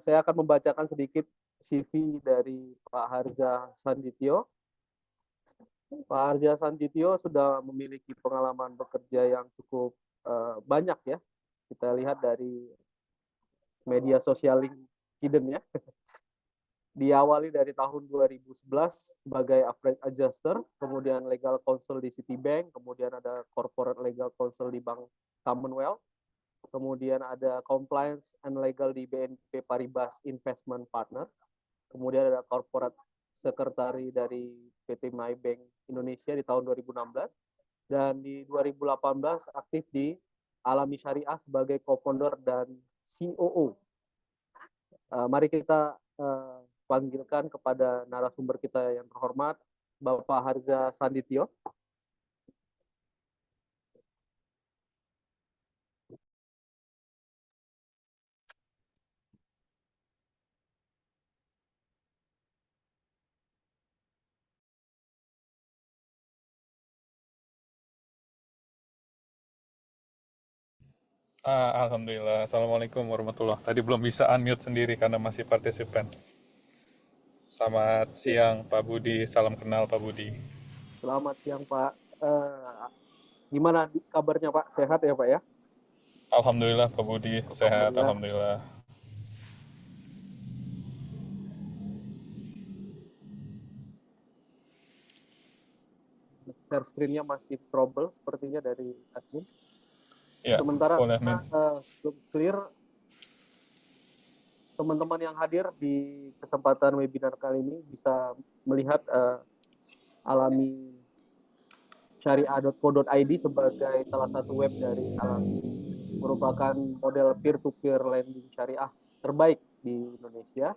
Saya akan membacakan sedikit CV dari Pak Harza Sandityo. Pak Harza Sandityo sudah memiliki pengalaman bekerja yang cukup banyak ya. Kita lihat dari media sosial LinkedIn ya. Diawali dari tahun 2011 sebagai Upgrade Adjuster, kemudian Legal Counsel di Citibank, kemudian ada Corporate Legal Counsel di Bank Commonwealth, kemudian ada Compliance and Legal di BNP Paribas Investment Partner, kemudian ada Corporate Secretary dari PT Maybank Indonesia di tahun 2016, dan di 2018 aktif di Alami Syariah sebagai co-founder dan COO. Mari kita panggilkan kepada narasumber kita yang terhormat, Bapak Harza Sandityo. Alhamdulillah. Assalamualaikum warahmatullahi. Tadi belum bisa unmute sendiri karena masih participants. Selamat siang Pak Budi. Salam kenal Pak Budi. Selamat siang Pak. Gimana kabarnya Pak? Sehat ya Pak ya? Alhamdulillah Pak Budi sehat. Alhamdulillah. Alhamdulillah. Share screen-nya masih trouble sepertinya dari admin. Ya, Sementara boleh Min. clear, teman-teman yang hadir di kesempatan webinar kali ini bisa melihat Alami syariah.co.id sebagai salah satu web dari Alami, merupakan model peer-to-peer lending syariah terbaik di Indonesia,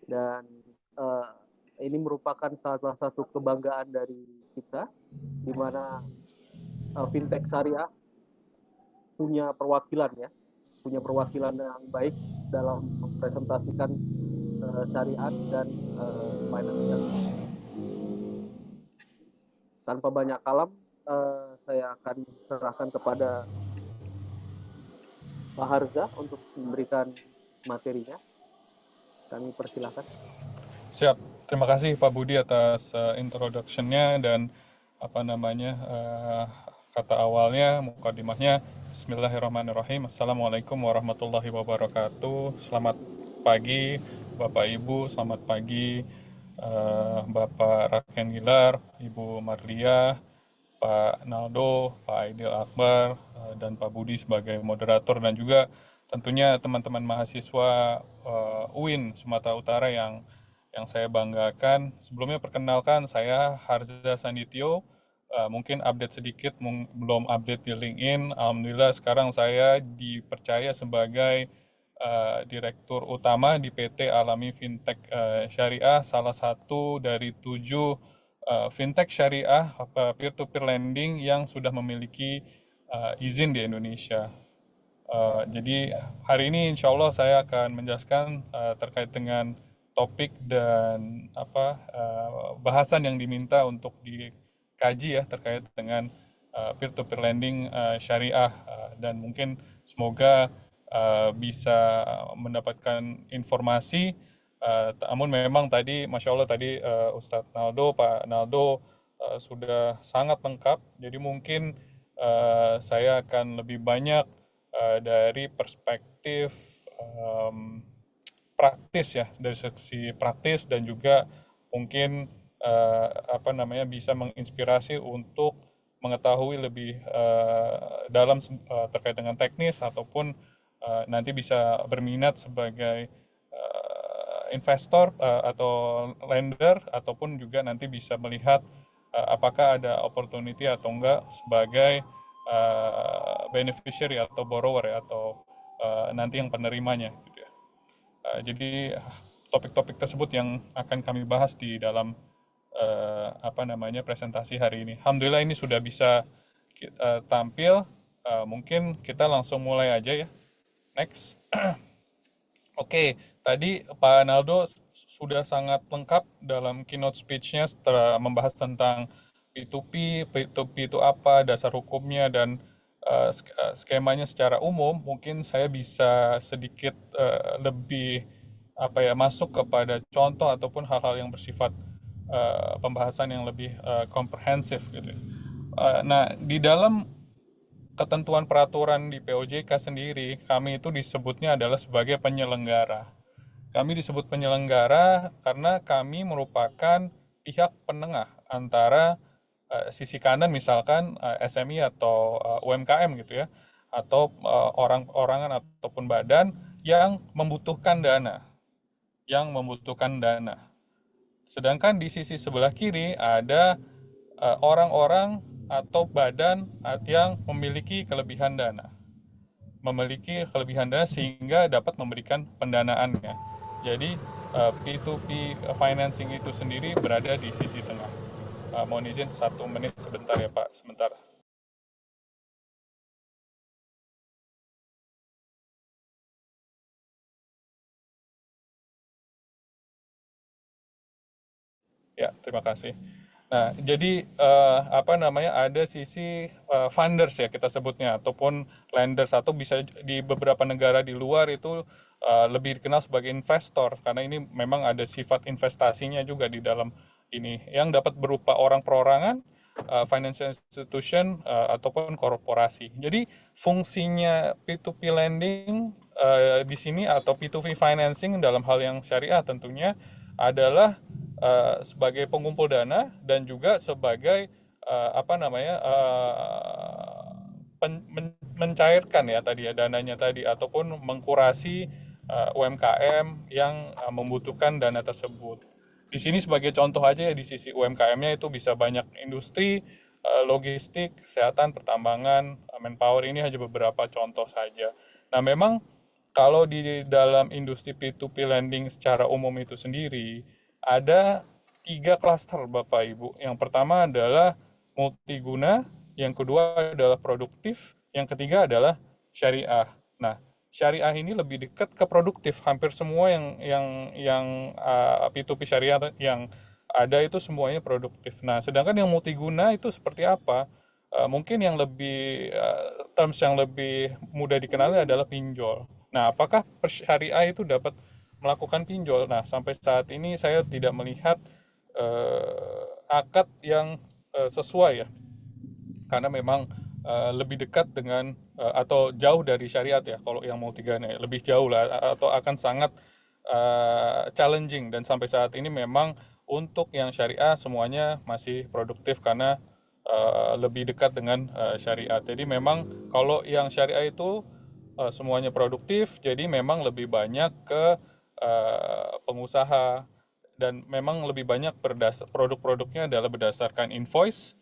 dan ini merupakan salah satu kebanggaan dari kita, di mana fintech syariah punya perwakilan yang baik dalam mempresentasikan syariat dan financial. Tanpa banyak kalam, saya akan serahkan kepada Pak Harza untuk memberikan materinya. Kami persilahkan. Siap. Terima kasih Pak Budi atas introduction-nya dan kata awalnya, mukadimahnya. Bismillahirrahmanirrahim. Assalamualaikum warahmatullahi wabarakatuh. Selamat pagi Bapak Ibu, selamat pagi Bapak Raken Gilar, Ibu Marlia, Pak Naldo, Pak Aidil Akbar, dan Pak Budi sebagai moderator, dan juga tentunya teman-teman mahasiswa UIN Sumatera Utara yang saya banggakan. Sebelumnya perkenalkan, saya Harza Sandityo. Mungkin update sedikit, belum update di LinkedIn. Alhamdulillah sekarang saya dipercaya sebagai Direktur Utama di PT Alami Fintech Syariah, salah satu dari 7 fintech syariah peer-to-peer lending yang sudah memiliki izin di Indonesia. Jadi hari ini insya Allah saya akan menjelaskan terkait dengan topik dan bahasan yang diminta untuk dikaji ya terkait dengan peer-to-peer lending syariah, dan mungkin semoga bisa mendapatkan informasi. Namun memang tadi, Masya Allah tadi Ustadz Naldo, Pak Naldo sudah sangat lengkap. Jadi mungkin saya akan lebih banyak dari perspektif praktis ya, dari sisi praktis, dan juga mungkin bisa menginspirasi untuk mengetahui lebih dalam terkait dengan teknis, ataupun nanti bisa berminat sebagai investor atau lender, ataupun juga nanti bisa melihat apakah ada opportunity atau enggak sebagai beneficiary atau borrower ya, atau nanti yang penerimanya gitu ya. Jadi topik-topik tersebut yang akan kami bahas di dalam presentasi hari ini. Alhamdulillah ini sudah bisa tampil. Mungkin kita langsung mulai aja ya. Next. Oke, tadi Pak Naldo sudah sangat lengkap dalam keynote speech-nya setelah membahas tentang P2P, P2P itu apa, dasar hukumnya, dan skemanya secara umum. Mungkin saya bisa sedikit lebih masuk kepada contoh ataupun hal-hal yang bersifat pembahasan yang lebih komprehensif gitu. Nah, di dalam ketentuan peraturan di POJK sendiri, kami itu disebutnya adalah sebagai penyelenggara. Kami disebut penyelenggara karena kami merupakan pihak penengah antara sisi kanan misalkan SMI atau UMKM gitu ya, atau orang-orangan ataupun badan yang membutuhkan dana. Sedangkan di sisi sebelah kiri ada orang-orang atau badan yang memiliki kelebihan dana. Sehingga dapat memberikan pendanaannya. Jadi P2P financing itu sendiri berada di sisi tengah. Mohon izin 1 menit sebentar ya Pak, sebentar. Ya, terima kasih. Nah, jadi ada sisi funders ya kita sebutnya ataupun lenders, atau bisa di beberapa negara di luar itu lebih dikenal sebagai investor, karena ini memang ada sifat investasinya juga di dalam ini yang dapat berupa orang perorangan, financial institution ataupun korporasi. Jadi fungsinya P2P lending di sini atau P2P financing dalam hal yang syariah tentunya adalah sebagai pengumpul dana dan juga sebagai mencairkan ya tadi ya dananya tadi, ataupun mengkurasi UMKM yang membutuhkan dana tersebut. Di sini sebagai contoh aja ya, di sisi UMKM-nya itu bisa banyak industri, logistik, kesehatan, pertambangan, manpower, ini hanya beberapa contoh saja. Nah, memang kalau di dalam industri P2P lending secara umum itu sendiri, ada 3 klaster Bapak Ibu. Yang pertama adalah multiguna, yang kedua adalah produktif, yang ketiga adalah syariah. Nah, syariah ini lebih dekat ke produktif. Hampir semua yang P2P syariah yang ada itu semuanya produktif. Nah, sedangkan yang multiguna itu seperti apa? Mungkin yang lebih terms yang lebih mudah dikenali adalah pinjol. Nah, apakah syariah itu dapat melakukan pinjol? Nah, sampai saat ini saya tidak melihat akad yang sesuai ya, karena memang lebih dekat dengan atau jauh dari syariat ya. Kalau yang multiguna lebih jauh lah, atau akan sangat challenging, dan sampai saat ini memang untuk yang syariah semuanya masih produktif karena lebih dekat dengan syariat. Jadi memang kalau yang syariah itu semuanya produktif, jadi memang lebih banyak ke pengusaha, dan memang lebih banyak produk-produknya adalah berdasarkan invoice,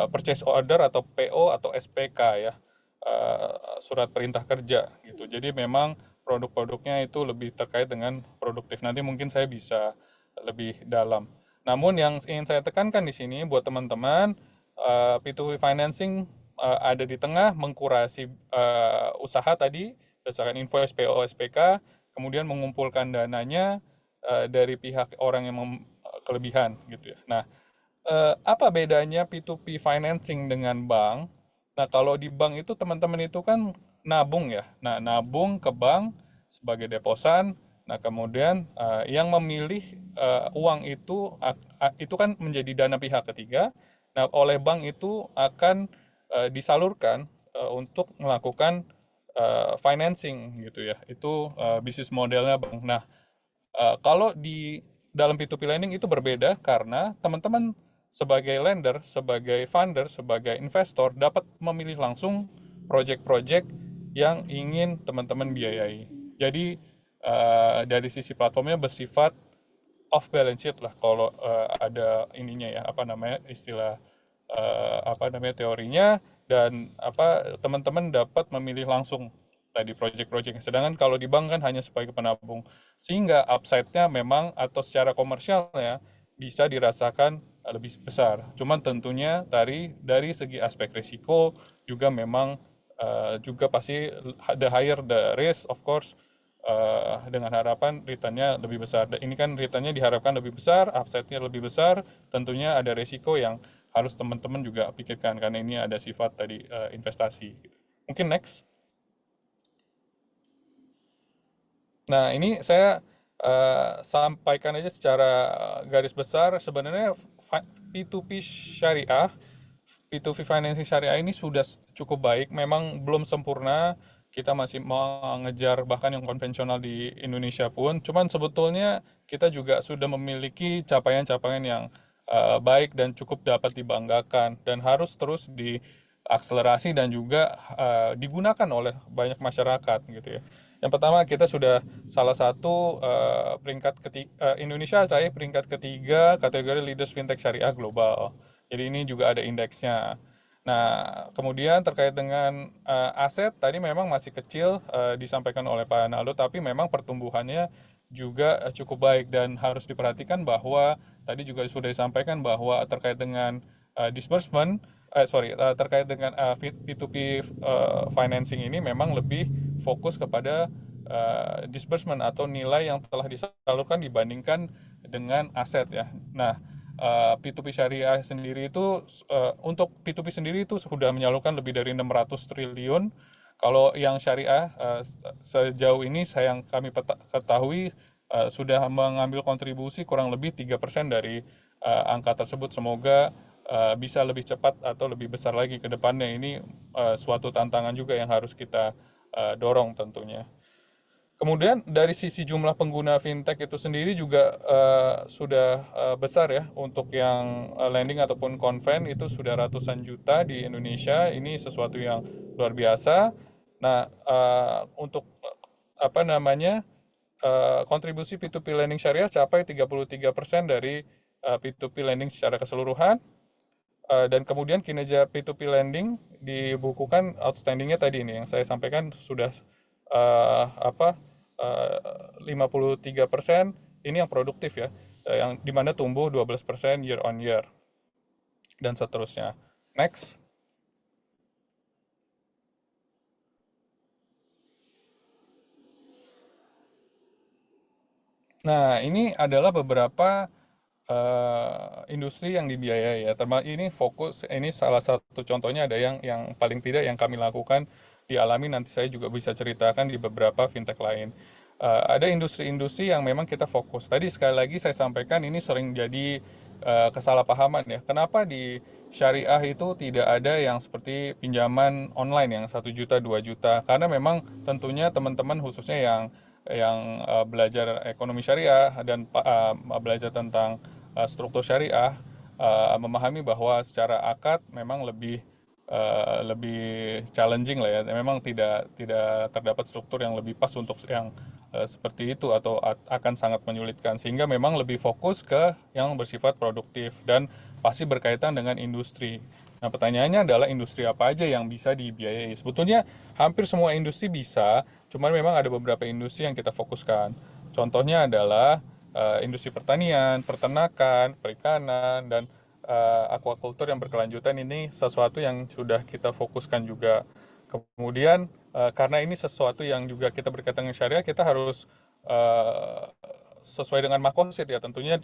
purchase order atau PO atau SPK ya, surat perintah kerja gitu. Jadi memang produk-produknya itu lebih terkait dengan produktif. Nanti mungkin saya bisa lebih dalam. Namun yang ingin saya tekankan di sini buat teman-teman, P2P financing ada di tengah mengkurasi usaha tadi berdasarkan invoice, PO, SPK, kemudian mengumpulkan dananya dari pihak orang yang kelebihan gitu ya. Nah, apa bedanya P2P financing dengan bank? Nah, kalau di bank itu teman-teman itu kan nabung ya. Nah, nabung ke bank sebagai deposan. Nah, kemudian yang memilih uang itu kan menjadi dana pihak ketiga. Nah, oleh bank itu akan disalurkan untuk melakukan financing gitu ya. Itu bisnis modelnya bank. Nah, kalau di dalam P2P lending itu berbeda karena teman-teman sebagai lender, sebagai funder, sebagai investor dapat memilih langsung project-project yang ingin teman-teman biayai. Jadi dari sisi platformnya bersifat off balance sheet lah kalau ada ininya ya, istilah teorinya, dan teman-teman dapat memilih langsung tadi project-project. Sedangkan kalau di bank kan hanya sebagai penabung, sehingga upside-nya memang atau secara komersialnya bisa dirasakan lebih besar. Cuman tentunya dari segi aspek risiko juga memang juga pasti the higher the risk, of course, dengan harapan return-nya lebih besar. Dan ini kan return-nya diharapkan lebih besar, upside-nya lebih besar, tentunya ada risiko yang harus teman-teman juga pikirkan karena ini ada sifat tadi investasi. Mungkin next. Nah, ini saya sampaikan aja secara garis besar, sebenarnya P2P syariah, P2P financing syariah ini sudah cukup baik, memang belum sempurna, kita masih mengejar bahkan yang konvensional di Indonesia pun, cuman sebetulnya kita juga sudah memiliki capaian-capaian yang baik dan cukup dapat dibanggakan, dan harus terus diakselerasi dan juga digunakan oleh banyak masyarakat gitu ya. Yang pertama, kita sudah salah satu peringkat ketiga, Indonesia terakhir peringkat ketiga kategori Leaders Fintech Syariah Global. Jadi ini juga ada indeksnya. Nah, kemudian terkait dengan aset, tadi memang masih kecil disampaikan oleh Pak Naldo, tapi memang pertumbuhannya juga cukup baik, dan harus diperhatikan bahwa tadi juga sudah disampaikan bahwa terkait dengan disbursement, terkait dengan P2P financing ini memang lebih fokus kepada disbursement atau nilai yang telah disalurkan dibandingkan dengan aset ya. Nah, P2P syariah sendiri itu untuk P2P sendiri itu sudah menyalurkan lebih dari 600 triliun. Kalau yang syariah sejauh ini yang kami ketahui sudah mengambil kontribusi kurang lebih 3% dari angka tersebut. Semoga bisa lebih cepat atau lebih besar lagi ke depannya. Ini suatu tantangan juga yang harus kita dorong tentunya. Kemudian dari sisi jumlah pengguna fintech itu sendiri juga sudah besar ya. Untuk yang lending ataupun conven itu sudah ratusan juta di Indonesia. Ini sesuatu yang luar biasa. Nah, untuk apa namanya kontribusi P2P lending syariah capai 33% dari P2P lending secara keseluruhan. Dan kemudian kinerja P2P lending dibukukan outstandingnya tadi ini yang saya sampaikan sudah 53% ini yang produktif ya, yang dimana tumbuh 12% year on year dan seterusnya. Next. Nah, ini adalah beberapa industri yang dibiayai ya. Ini fokus, ini salah satu contohnya ada yang paling tidak yang kami lakukan dialami, nanti saya juga bisa ceritakan di beberapa fintech lain. Ada industri-industri yang memang kita fokus. Tadi sekali lagi saya sampaikan ini sering jadi kesalahpahaman ya. Kenapa di syariah itu tidak ada yang seperti pinjaman online yang 1 juta, 2 juta? Karena memang tentunya teman-teman khususnya yang belajar ekonomi syariah dan belajar tentang struktur syariah memahami bahwa secara akad memang lebih challenging lah ya. Memang tidak terdapat struktur yang lebih pas untuk yang seperti itu atau akan sangat menyulitkan, sehingga memang lebih fokus ke yang bersifat produktif dan pasti berkaitan dengan industri. Nah, pertanyaannya adalah industri apa aja yang bisa dibiayai? Sebetulnya hampir semua industri bisa, cuman memang ada beberapa industri yang kita fokuskan. Contohnya adalah industri pertanian, peternakan, perikanan, dan aquaculture yang berkelanjutan. Ini sesuatu yang sudah kita fokuskan juga. Kemudian karena ini sesuatu yang juga kita berkaitan dengan syariah, kita harus sesuai dengan makosid ya. Tentunya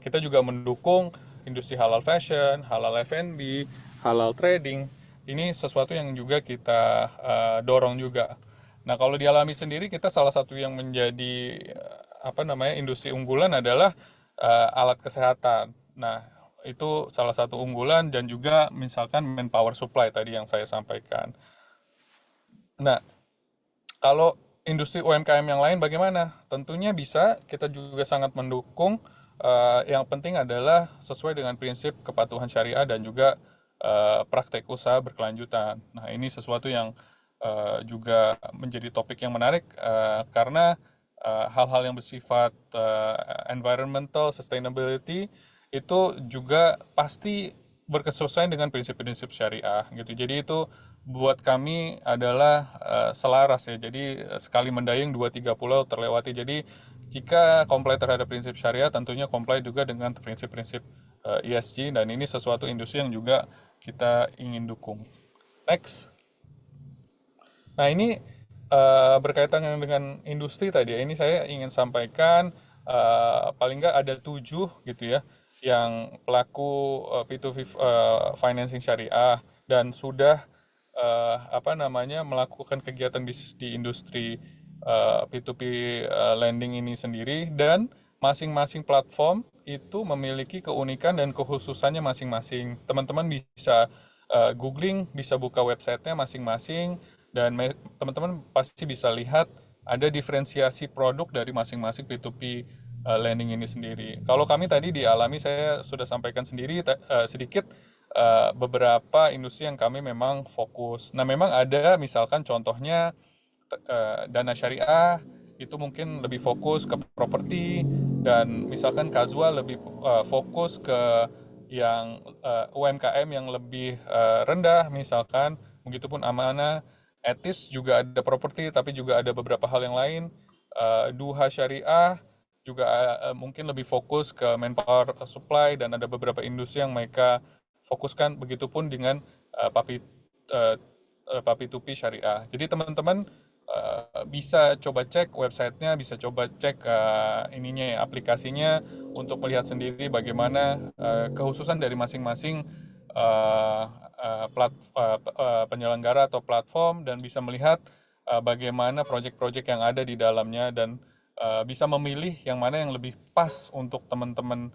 kita juga mendukung industri halal fashion, halal F&B, halal trading. Ini sesuatu yang juga kita dorong juga. Nah, kalau dialami sendiri, kita salah satu yang menjadi industri unggulan adalah alat kesehatan. Nah, itu salah satu unggulan, dan juga misalkan manpower supply tadi yang saya sampaikan. Nah, kalau industri UMKM yang lain bagaimana? Tentunya bisa, kita juga sangat mendukung. Yang penting adalah sesuai dengan prinsip kepatuhan syariah dan juga praktek usaha berkelanjutan. Nah, ini sesuatu yang juga menjadi topik yang menarik karena hal-hal yang bersifat environmental sustainability itu juga pasti berkesesuaian dengan prinsip-prinsip syariah gitu. Jadi itu buat kami adalah selaras ya. Jadi sekali mendayung 2-3 pulau terlewati. Jadi jika comply terhadap prinsip syariah, tentunya comply juga dengan prinsip-prinsip ESG, dan ini sesuatu industri yang juga kita ingin dukung. Next. Nah, ini berkaitan dengan industri tadi ya. Ini saya ingin sampaikan paling nggak ada 7 gitu ya yang pelaku P2P financing syariah dan sudah melakukan kegiatan bisnis di industri P2P lending ini sendiri, dan masing-masing platform itu memiliki keunikan dan kekhususannya masing-masing. Teman-teman bisa googling, bisa buka websitenya masing-masing, dan teman-teman pasti bisa lihat ada diferensiasi produk dari masing-masing P2P lending ini sendiri. Kalau kami tadi dialami, saya sudah sampaikan sendiri sedikit beberapa industri yang kami memang fokus. Nah, memang ada misalkan contohnya dana syariah itu mungkin lebih fokus ke properti, dan misalkan Kazwa lebih fokus ke yang UMKM yang lebih rendah misalkan. Begitupun Amanah, Etis juga ada properti, tapi juga ada beberapa hal yang lain. Duha Syariah juga mungkin lebih fokus ke manpower supply, dan ada beberapa industri yang mereka fokuskan. Begitupun dengan Papi 2P syariah. Jadi teman-teman bisa coba cek websitenya, bisa coba cek ininya ya, aplikasinya untuk melihat sendiri bagaimana kehususan dari masing-masing penyelenggara atau platform, dan bisa melihat bagaimana proyek-proyek yang ada di dalamnya, dan bisa memilih yang mana yang lebih pas untuk teman-teman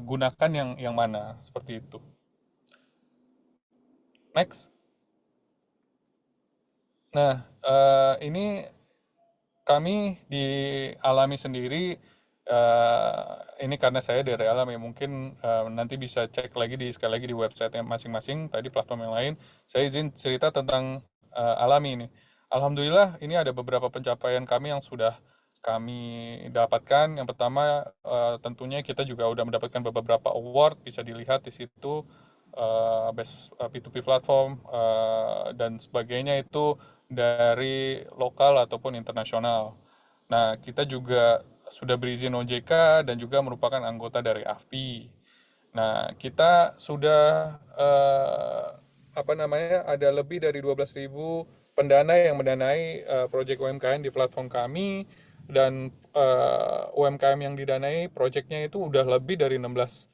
gunakan yang mana, seperti itu. Next. Nah, ini kami di Alami sendiri, ini karena saya dari Alam ya, mungkin nanti bisa cek lagi sekali lagi di website masing-masing, tadi platform yang lain. Saya izin cerita tentang Alami ini. Alhamdulillah ini ada beberapa pencapaian kami yang sudah kami dapatkan. Yang pertama, tentunya kita juga sudah mendapatkan beberapa award, bisa dilihat di situ, best P2P platform dan sebagainya, itu dari lokal ataupun internasional. Nah, kita juga sudah berizin OJK dan juga merupakan anggota dari AFPI. Nah, kita sudah ada lebih dari 12.000 pendana yang mendanai proyek UMKM di platform kami, dan UMKM yang didanai proyeknya itu udah lebih dari 16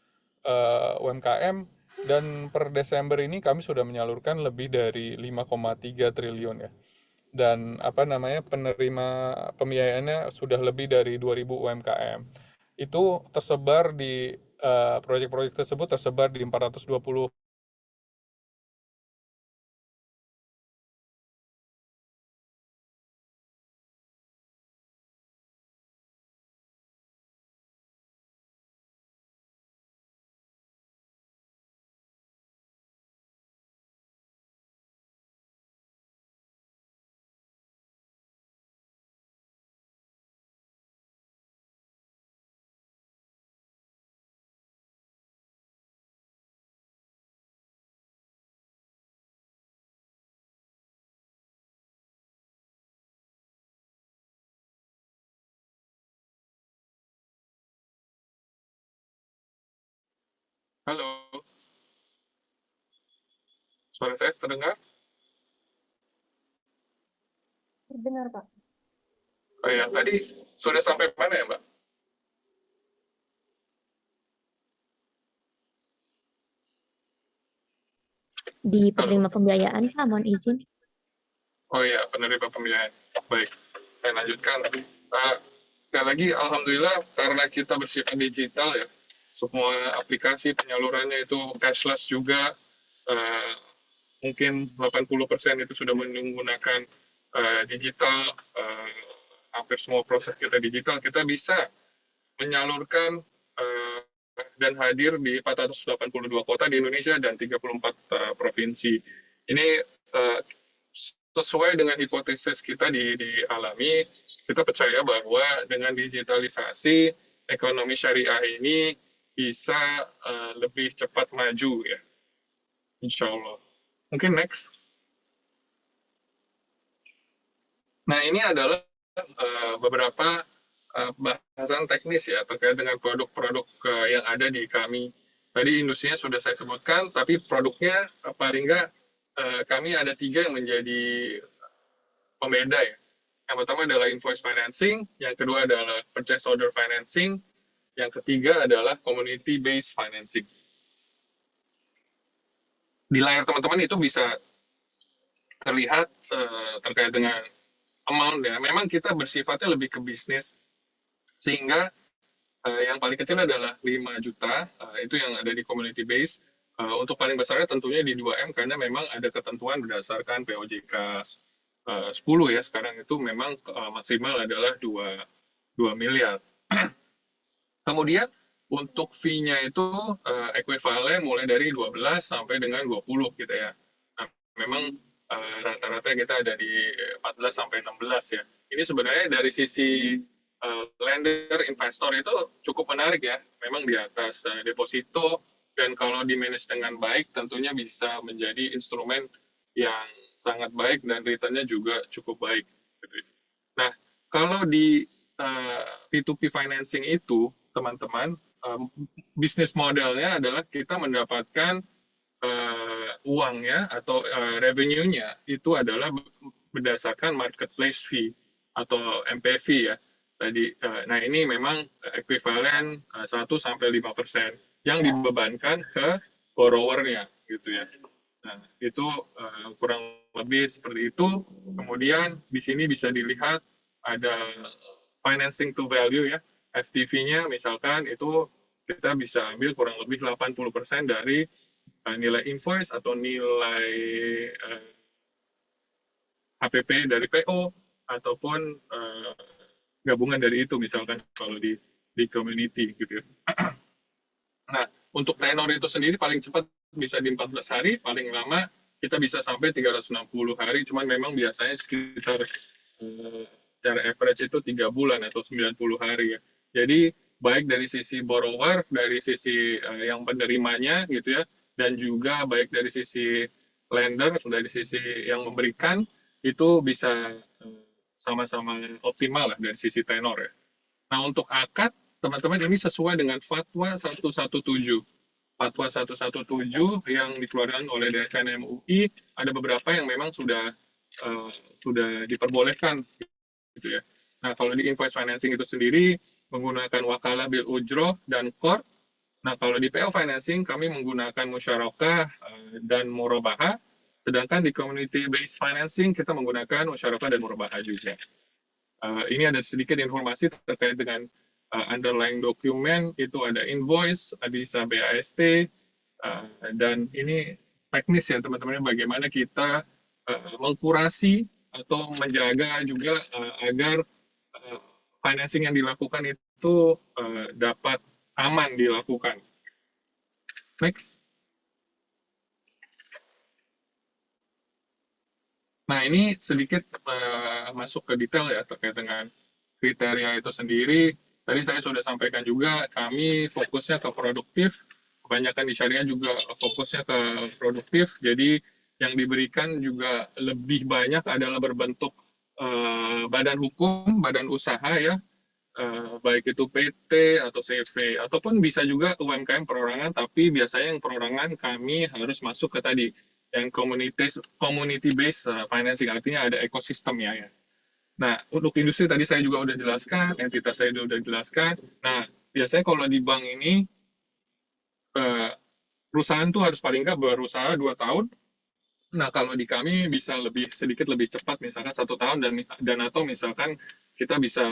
UMKM, dan per Desember ini kami sudah menyalurkan lebih dari 5,3 triliun ya. Dan penerima pembiayaannya sudah lebih dari 2.000 UMKM. Itu tersebar di proyek-proyek tersebut tersebar di 420 Halo, suara saya terdengar? Terdengar, Pak. Oh ya, tadi sudah sampai mana ya, Mbak? Di Halo. penerima pembiayaan, Pak, mohon izin. Oh iya, penerima pembiayaan. Baik, saya lanjutkan. Sekali lagi, Alhamdulillah, karena kita bersifat digital ya, semua aplikasi penyalurannya itu cashless juga, mungkin 80% itu sudah menggunakan digital, hampir semua proses kita digital, kita bisa menyalurkan dan hadir di 482 kota di Indonesia dan 34 provinsi. Ini sesuai dengan hipotesis kita di Alami, kita percaya bahwa dengan digitalisasi, ekonomi syariah ini bisa lebih cepat maju ya, insya Allah. Mungkin next. Nah, ini adalah beberapa bahasan teknis ya terkait dengan produk-produk yang ada di kami. Tadi industrinya sudah saya sebutkan, tapi produknya paling nggak kami ada 3 yang menjadi pembeda ya. Yang pertama adalah invoice financing, yang kedua adalah purchase order financing, yang ketiga adalah community based financing. Di layar teman-teman itu bisa terlihat terkait dengan amount ya. Memang kita bersifatnya lebih ke bisnis, sehingga yang paling kecil adalah 5 juta, itu yang ada di community base. Untuk paling besarnya tentunya di 2M, karena memang ada ketentuan berdasarkan POJK 10 ya, sekarang itu memang maksimal adalah 2 miliar. Kemudian untuk fee-nya itu ekuivalen mulai dari 12 sampai dengan 20 gitu ya. Nah, memang rata-rata kita ada di 14 sampai 16 ya. Ini sebenarnya dari sisi lender investor itu cukup menarik ya. Memang di atas deposito, dan kalau di-manage dengan baik tentunya bisa menjadi instrumen yang sangat baik dan return-nya juga cukup baik. Nah, kalau di P2P financing itu, teman-teman, bisnis modelnya adalah kita mendapatkan uangnya atau revenue-nya itu adalah berdasarkan marketplace fee atau MPV ya. Tadi, nah ini memang ekuivalen 1-5% yang dibebankan ke borrower-nya gitu ya. Nah, itu kurang lebih seperti itu. Kemudian di sini bisa dilihat ada financing to value ya. FTV-nya misalkan itu kita bisa ambil kurang lebih 80% dari nilai invoice atau nilai HPP dari PO ataupun gabungan dari itu misalkan kalau di community gitu ya. Nah, untuk tenor itu sendiri paling cepat bisa di 14 hari, paling lama kita bisa sampai 360 hari, cuman memang biasanya sekitar secara average itu 3 bulan atau 90 hari ya. Jadi baik dari sisi borrower, dari sisi yang penerimanya gitu ya, dan juga baik dari sisi lender, dari sisi yang memberikan, itu bisa sama-sama optimal lah dari sisi tenor ya. Nah, untuk akad, teman-teman ini sesuai dengan Fatwa 117. Fatwa 117 yang dikeluarkan oleh DSN MUI, ada beberapa yang memang sudah diperbolehkan gitu ya. Nah, kalau di invoice financing itu sendiri menggunakan wakalah bil ujroh dan qard. Nah, kalau di PO financing kami menggunakan musyarakah dan murabahah, sedangkan di community based financing kita menggunakan musyarakah dan murabahah juga. Ini ada sedikit informasi terkait dengan underlying dokumen, itu ada invoice, bisa BAST, dan ini teknis ya teman-teman, bagaimana kita mengkurasi atau menjaga juga agar financing yang dilakukan itu dapat aman dilakukan. Next. Nah, ini sedikit masuk ke detail ya terkait dengan kriteria itu sendiri. Tadi saya sudah sampaikan juga, kami fokusnya ke produktif, kebanyakan di syariah juga fokusnya ke produktif, jadi yang diberikan juga lebih banyak adalah berbentuk badan hukum, badan usaha ya, baik itu PT atau CV, ataupun bisa juga UMKM perorangan, tapi biasanya yang perorangan kami harus masuk ke tadi, yang community based financing, artinya ada ekosistemnya ya. Nah, untuk industri tadi saya juga udah jelaskan, entitas saya udah jelaskan. Nah, biasanya kalau di bank ini, perusahaan tuh harus paling nggak berusaha 2 tahun. Nah, kalau di kami bisa sedikit lebih cepat, misalkan 1 tahun, dan atau misalkan kita bisa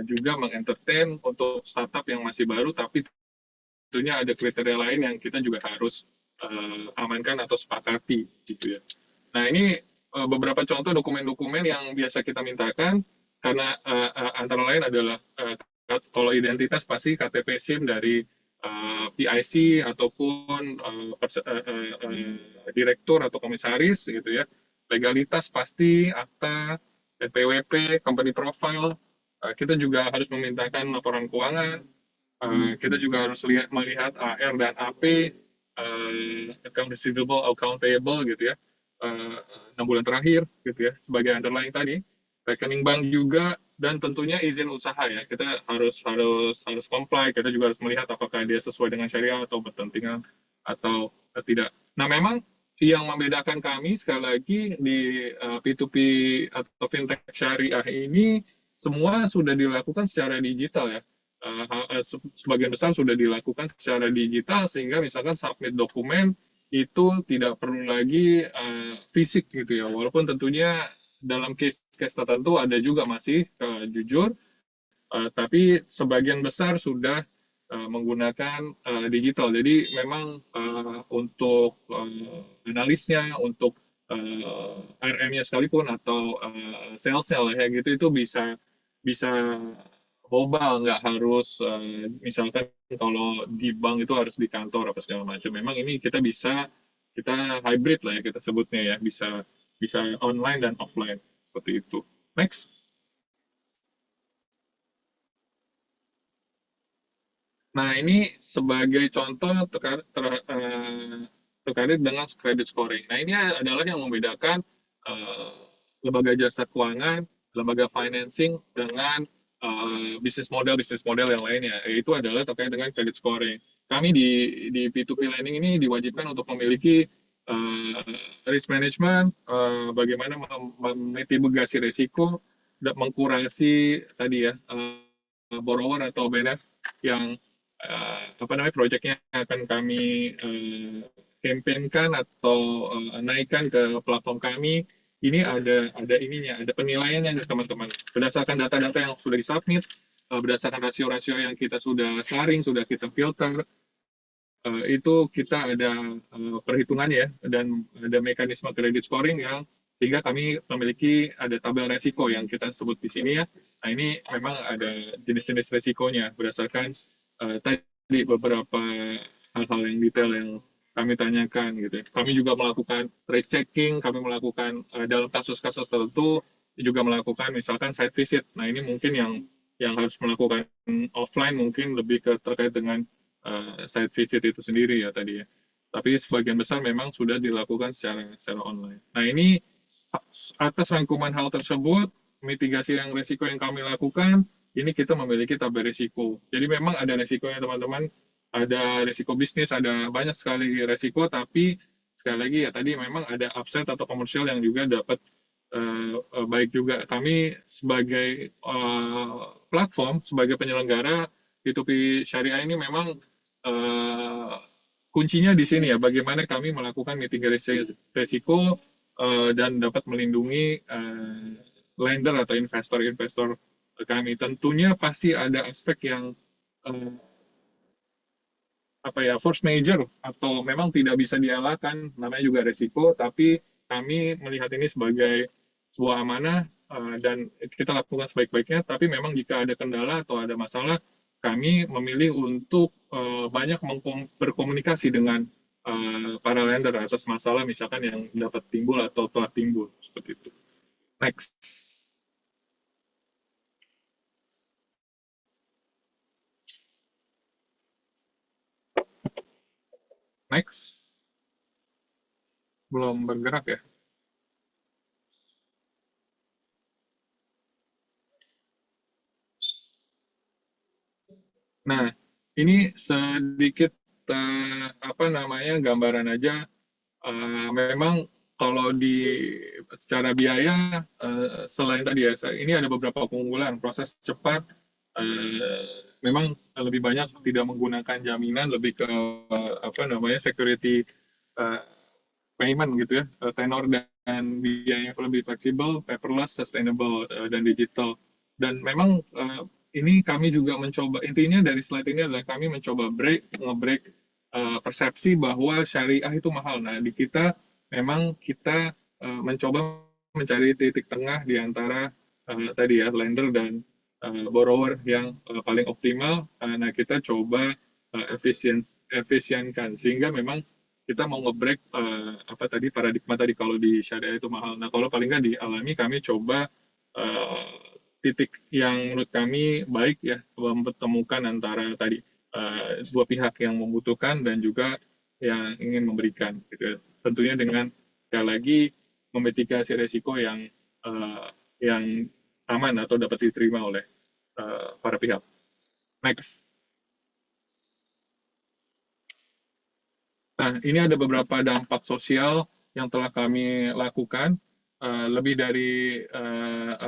juga mengentertain untuk startup yang masih baru, tapi tentunya ada kriteria lain yang kita juga harus amankan atau sepakati, gitu ya. Nah, ini beberapa contoh dokumen-dokumen yang biasa kita mintakan, karena antara lain adalah kalau identitas pasti KTP SIM dari PIC ataupun direktur atau komisaris gitu ya. Legalitas pasti, akta, NPWP, company profile. Kita juga harus memintakan laporan keuangan. Kita juga harus melihat AR dan AP, account receivable, account payable gitu ya. 6 bulan terakhir gitu ya, sebagai underlying tadi, rekening bank juga, dan tentunya izin usaha ya, kita harus comply, kita juga harus melihat apakah dia sesuai dengan syariah atau bertentangan atau tidak. Nah, memang yang membedakan kami sekali lagi di P2P atau fintech syariah ini semua sudah dilakukan secara digital ya. Sebagian besar sudah dilakukan secara digital, sehingga misalkan submit dokumen itu tidak perlu lagi fisik gitu ya, walaupun tentunya dalam case-case tertentu ada juga masih jujur, tapi sebagian besar sudah menggunakan digital. Jadi memang untuk analisnya, untuk RM-nya sekalipun atau sales-nya ya gitu, itu bisa mobile, nggak harus misalkan kalau di bank itu harus di kantor apa segala macam. Memang ini kita hybrid lah ya kita sebutnya ya, bisa online dan offline seperti itu. Next. Nah, ini sebagai contoh terkait dengan credit scoring. Nah, ini adalah yang membedakan lembaga jasa keuangan, lembaga financing dengan bisnis model yang lainnya, yaitu adalah terkait dengan credit scoring. Kami di P2P lending ini diwajibkan untuk memiliki risk management, bagaimana memitigasi risiko, dan mengkurasi tadi ya borrower atau BNF yang proyeknya akan kami campaignkan atau naikkan ke platform kami. Ini ada ininya, ada penilaiannya teman-teman. Berdasarkan data-data yang sudah disubmit, berdasarkan rasio-rasio yang kita sudah saring, sudah kita filter, itu kita ada perhitungannya ya, dan ada mekanisme credit scoring yang sehingga kami memiliki ada tabel resiko yang kita sebut di sini ya. Nah ini memang ada jenis-jenis resikonya berdasarkan tadi beberapa hal-hal yang detail yang kami tanyakan gitu. Kami juga melakukan rate checking, kami melakukan dalam kasus-kasus tertentu juga melakukan misalkan site visit. Nah ini mungkin yang harus melakukan offline mungkin lebih terkait dengan site visit itu sendiri ya tadi ya. Tapi sebagian besar memang sudah dilakukan secara online. Nah ini atas rangkuman hal tersebut, mitigasi yang risiko yang kami lakukan, ini kita memiliki tabel risiko. Jadi memang ada risikonya teman-teman, ada risiko bisnis, ada banyak sekali risiko, tapi sekali lagi ya tadi memang ada upside atau komersial yang juga dapat baik juga. Kami sebagai platform, sebagai penyelenggara P2P syariah ini memang kuncinya di sini ya, bagaimana kami melakukan mitigasi risiko dan dapat melindungi lender atau investor-investor kami. Tentunya pasti ada aspek yang force major atau memang tidak bisa dielakkan, namanya juga risiko, tapi kami melihat ini sebagai sebuah amanah dan kita lakukan sebaik-baiknya, tapi memang jika ada kendala atau ada masalah, kami memilih untuk banyak berkomunikasi dengan para lender atas masalah misalkan yang dapat timbul atau telah timbul, seperti itu. Next. Next. Belum bergerak ya. Nah, ini sedikit gambaran aja. Memang kalau secara biaya selain tadi ya, ini ada beberapa keunggulan. Proses cepat, memang lebih banyak tidak menggunakan jaminan, lebih ke security payment gitu ya, tenor dan biayanya lebih fleksibel, paperless, sustainable dan digital. Dan memang ini kami juga mencoba, intinya dari slide ini adalah kami mencoba nge-break persepsi bahwa syariah itu mahal. Nah, di kita memang kita mencoba mencari titik tengah di antara tadi ya, lender dan borrower yang paling optimal. Nah, kita coba efisienkan, sehingga memang kita mau nge-break paradigma tadi kalau di syariah itu mahal. Nah, kalau paling nggak dialami, kami coba titik yang menurut kami baik ya, mempertemukan antara tadi dua pihak yang membutuhkan dan juga yang ingin memberikan gitu. Tentunya dengan sekali lagi memitigasi resiko yang aman atau dapat diterima oleh para pihak. Next. Nah, ini ada beberapa dampak sosial yang telah kami lakukan. Lebih dari 130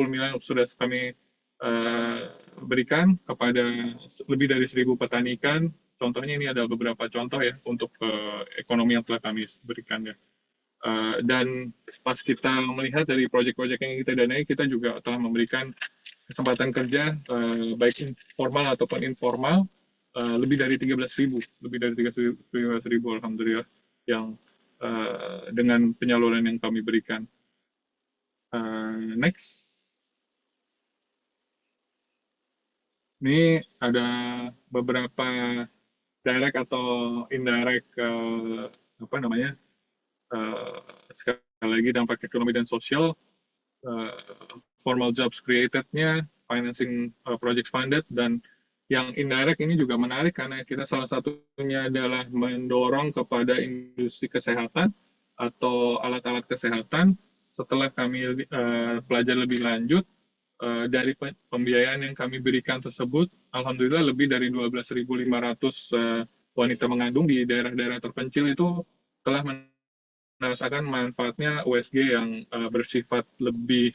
miliar sudah kami berikan kepada lebih dari 1.000 petani ikan. Contohnya ini ada beberapa contoh ya untuk ekonomi yang telah kami berikan ya. Dan pas kita melihat dari proyek-proyek yang kita danai, kita juga telah memberikan kesempatan kerja baik formal ataupun informal lebih dari 13.000, alhamdulillah yang dengan penyaluran yang kami berikan. Next. Ini ada beberapa direct atau indirect sekali lagi dampak ekonomi dan sosial. Formal jobs created-nya, financing project funded, dan yang indirect ini juga menarik karena kita salah satunya adalah mendorong kepada industri kesehatan atau alat-alat kesehatan. Setelah kami pelajari lebih lanjut, dari pembiayaan yang kami berikan tersebut, alhamdulillah lebih dari 12.500 wanita mengandung di daerah-daerah terpencil itu telah merasakan manfaatnya USG yang bersifat lebih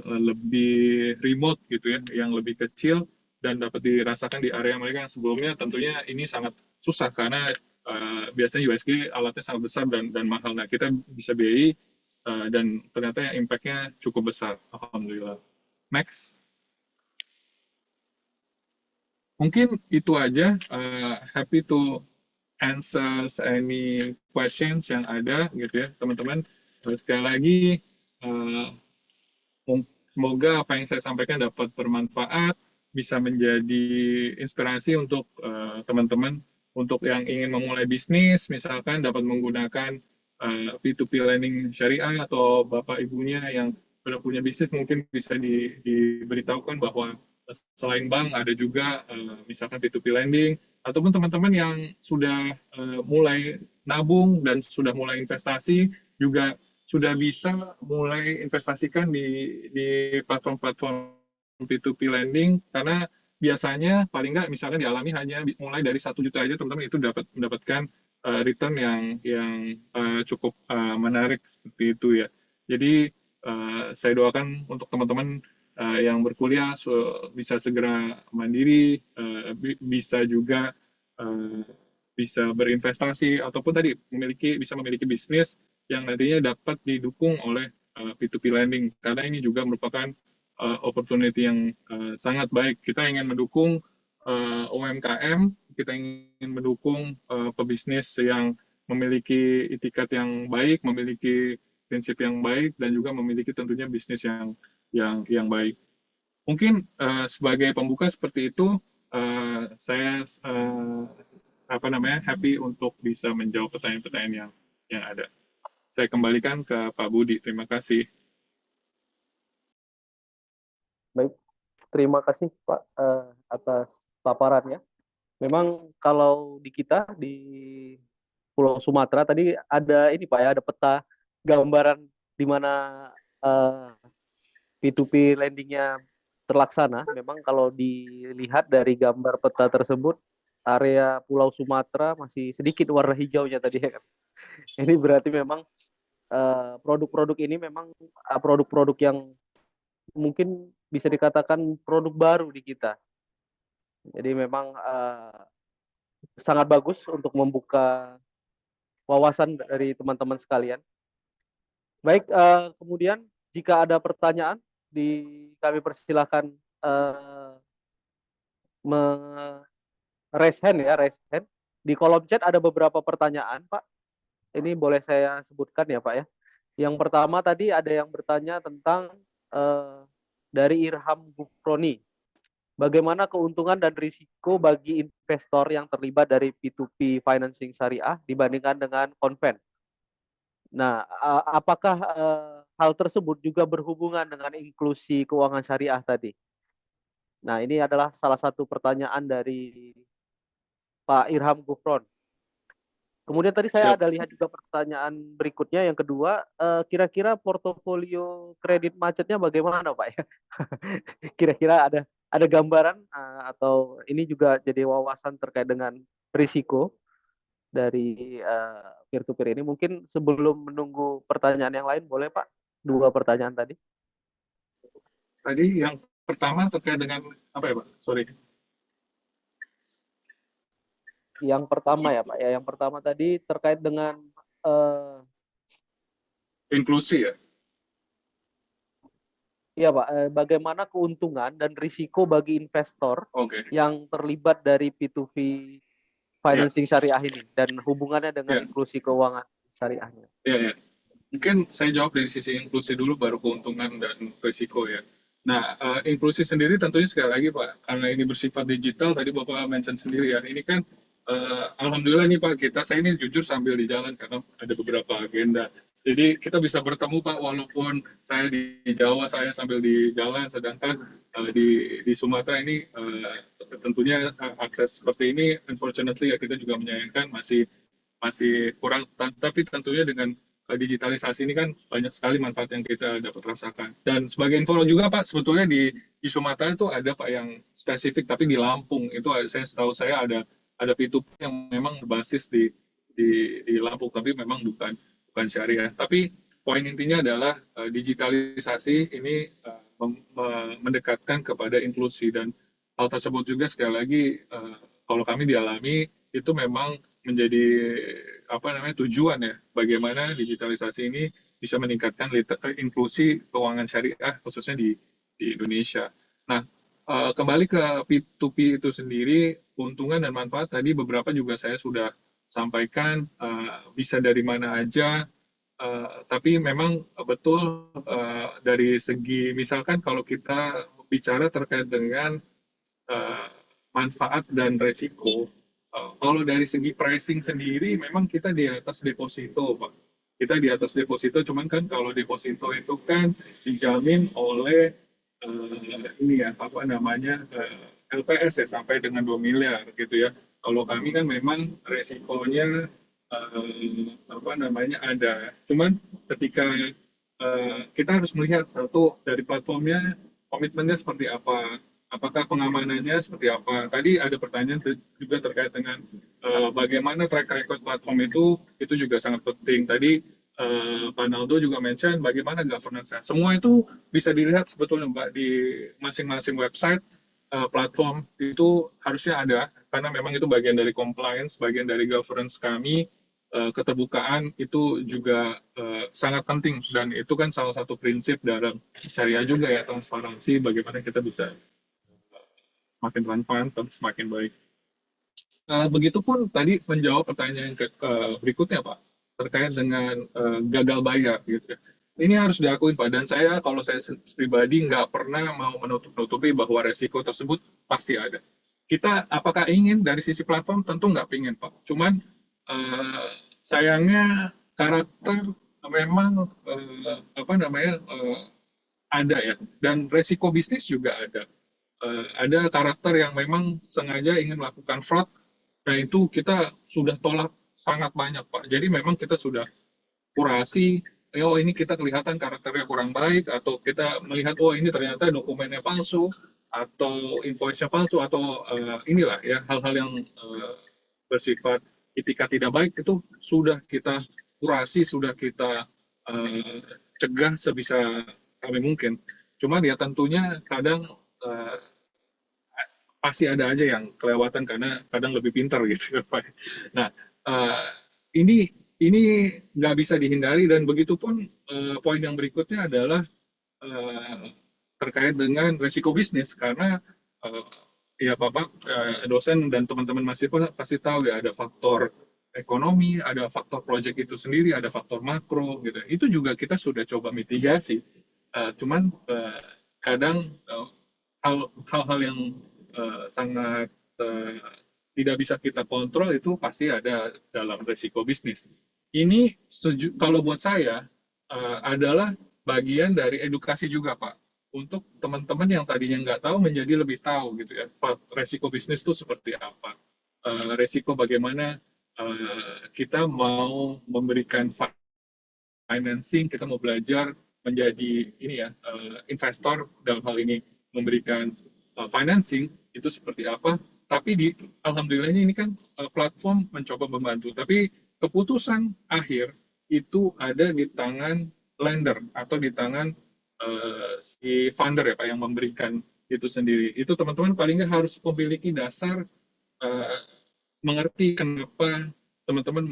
lebih remote gitu ya, yang lebih kecil dan dapat dirasakan di area mereka yang sebelumnya tentunya ini sangat susah karena biasanya USG alatnya sangat besar dan mahal. Nah, kita bisa biayai dan ternyata impact-nya cukup besar. Alhamdulillah. Next. Mungkin itu aja. Happy to answer any questions yang ada gitu ya, teman-teman. Sekali lagi, semoga apa yang saya sampaikan dapat bermanfaat, bisa menjadi inspirasi untuk teman-teman untuk yang ingin memulai bisnis, misalkan dapat menggunakan P2P lending syariah, atau bapak ibunya yang sudah punya bisnis mungkin bisa diberitahukan bahwa selain bank ada juga misalkan P2P lending, ataupun teman-teman yang sudah mulai nabung dan sudah mulai investasi juga sudah bisa mulai investasikan di platform-platform P2P lending, karena biasanya paling nggak misalnya dialami hanya mulai dari 1 juta aja teman-teman itu dapat mendapatkan return yang cukup menarik seperti itu ya. Jadi saya doakan untuk teman-teman yang berkuliah bisa segera mandiri, bisa juga bisa berinvestasi, ataupun tadi bisa memiliki bisnis yang nantinya dapat didukung oleh P2P lending, karena ini juga merupakan opportunity yang sangat baik. Kita ingin mendukung UMKM, kita ingin mendukung pebisnis yang memiliki itikat yang baik, memiliki prinsip yang baik, dan juga memiliki tentunya bisnis yang baik. Mungkin sebagai pembuka seperti itu, saya happy untuk bisa menjawab pertanyaan-pertanyaan yang ada. Saya kembalikan ke Pak Budi. Terima kasih. Baik, terima kasih Pak atas paparannya. Memang kalau di kita di Pulau Sumatera tadi ada ini Pak ya, ada peta gambaran di mana P2P lendingnya terlaksana. Memang kalau dilihat dari gambar peta tersebut, area Pulau Sumatera masih sedikit warna hijaunya tadi ya kan. Ini berarti memang produk-produk ini memang produk-produk yang mungkin bisa dikatakan produk baru di kita. Jadi memang sangat bagus untuk membuka wawasan dari teman-teman sekalian. Baik, kemudian jika ada pertanyaan, kami persilahkan raise hand ya, raise hand. Di kolom chat ada beberapa pertanyaan, Pak. Ini boleh saya sebutkan ya, Pak ya. Yang pertama tadi ada yang bertanya tentang dari Irham Gufroni. Bagaimana keuntungan dan risiko bagi investor yang terlibat dari P2P financing syariah dibandingkan dengan konven? Nah, apakah hal tersebut juga berhubungan dengan inklusi keuangan syariah tadi? Nah, ini adalah salah satu pertanyaan dari Pak Irham Gufron. Kemudian tadi saya ada lihat juga pertanyaan berikutnya, yang kedua, kira-kira portofolio kredit macetnya bagaimana Pak ya? Kira-kira ada gambaran atau ini juga jadi wawasan terkait dengan risiko dari peer-to-peer ini. Mungkin sebelum menunggu pertanyaan yang lain, boleh Pak? 2 pertanyaan tadi. Tadi yang pertama terkait dengan apa ya Pak? Sorry. Yang pertama ya Pak ya, yang pertama tadi terkait dengan inklusi ya. Iya Pak, bagaimana keuntungan dan risiko bagi investor yang terlibat dari P2P financing syariah ini dan hubungannya dengan inklusi keuangan syariahnya. Iya. Mungkin saya jawab dari sisi inklusi dulu, baru keuntungan dan risiko ya. Nah, inklusi sendiri tentunya sekali lagi Pak, karena ini bersifat digital, tadi Bapak mention sendiri ya, ini kan alhamdulillah nih Pak, saya ini jujur sambil di jalan karena ada beberapa agenda. Jadi kita bisa bertemu Pak, walaupun saya di Jawa, saya sambil di jalan, sedangkan di Sumatera ini tentunya akses seperti ini, unfortunately ya kita juga menyayangkan masih kurang, tapi tentunya dengan digitalisasi ini kan banyak sekali manfaat yang kita dapat rasakan. Dan sebagai info juga Pak, sebetulnya di Sumatera itu ada Pak yang spesifik, tapi di Lampung itu setahu saya ada P2P yang memang berbasis di Lampung, tapi memang bukan syariah. Tapi poin intinya adalah digitalisasi ini mendekatkan kepada inklusi, dan hal tersebut juga sekali lagi kalau kami dialami itu memang menjadi tujuan ya, bagaimana digitalisasi ini bisa meningkatkan inklusi keuangan syariah khususnya di Indonesia. Nah, kembali ke P2P itu sendiri, keuntungan dan manfaat tadi beberapa juga saya sudah sampaikan, bisa dari mana aja, tapi memang betul dari segi misalkan kalau kita bicara terkait dengan manfaat dan resiko. Kalau dari segi pricing sendiri, memang kita di atas deposito, Pak. Kita di atas deposito, cuman kan kalau deposito itu kan dijamin oleh LPS ya, sampai dengan 2 miliar gitu ya. Kalau kami kan memang resikonya ada. Cuman ketika kita harus melihat satu dari platformnya, komitmennya seperti apa. Apakah pengamanannya seperti apa? Tadi ada pertanyaan juga terkait dengan bagaimana track record platform itu juga sangat penting. Tadi Pak Naldo juga mention bagaimana governance-nya. Semua itu bisa dilihat sebetulnya Mbak di masing-masing website platform itu harusnya ada, karena memang itu bagian dari compliance, bagian dari governance kami. Keterbukaan itu juga sangat penting, dan itu kan salah satu prinsip dalam syariah juga ya, transparansi, bagaimana kita bisa semakin transparan dan semakin baik. Begitupun tadi menjawab pertanyaan berikutnya Pak, terkait dengan gagal bayar gitu ya. Ini harus diakui Pak, dan kalau saya pribadi nggak pernah mau menutup-nutupi bahwa resiko tersebut pasti ada. Kita apakah ingin dari sisi platform? Tentu nggak ingin Pak. Cuman sayangnya karakter memang ada ya, dan resiko bisnis juga ada. Ada karakter yang memang sengaja ingin melakukan fraud, nah itu kita sudah tolak sangat banyak Pak. Jadi memang kita sudah kurasi, oh ini kita kelihatan karakternya kurang baik, atau kita melihat oh ini ternyata dokumennya palsu, atau invoice-nya palsu, atau inilah ya hal-hal yang bersifat etika tidak baik, itu sudah kita kurasi, sudah kita cegah sebisa kami mungkin. Cuma ya tentunya kadang pasti ada aja yang kelewatan karena kadang lebih pintar gitu. Nah, ini nggak bisa dihindari, dan begitupun poin yang berikutnya adalah terkait dengan resiko bisnis, karena ya Bapak dosen dan teman-teman mahasiswa pasti tahu ya, ada faktor ekonomi, ada faktor proyek itu sendiri, ada faktor makro gitu. Itu juga kita sudah coba mitigasi. Cuman kadang hal-hal yang sangat tidak bisa kita kontrol itu pasti ada dalam resiko bisnis. Ini kalau buat saya adalah bagian dari edukasi juga Pak, untuk teman-teman yang tadinya nggak tahu menjadi lebih tahu gitu ya, resiko bisnis itu seperti apa, resiko bagaimana kita mau memberikan financing, kita mau belajar menjadi investor, dalam hal ini memberikan financing itu seperti apa. Tapi alhamdulillahnya ini kan platform mencoba membantu, tapi keputusan akhir itu ada di tangan lender atau di tangan si funder ya Pak, yang memberikan itu sendiri. Itu teman-teman paling nggak harus memiliki dasar mengerti kenapa teman-teman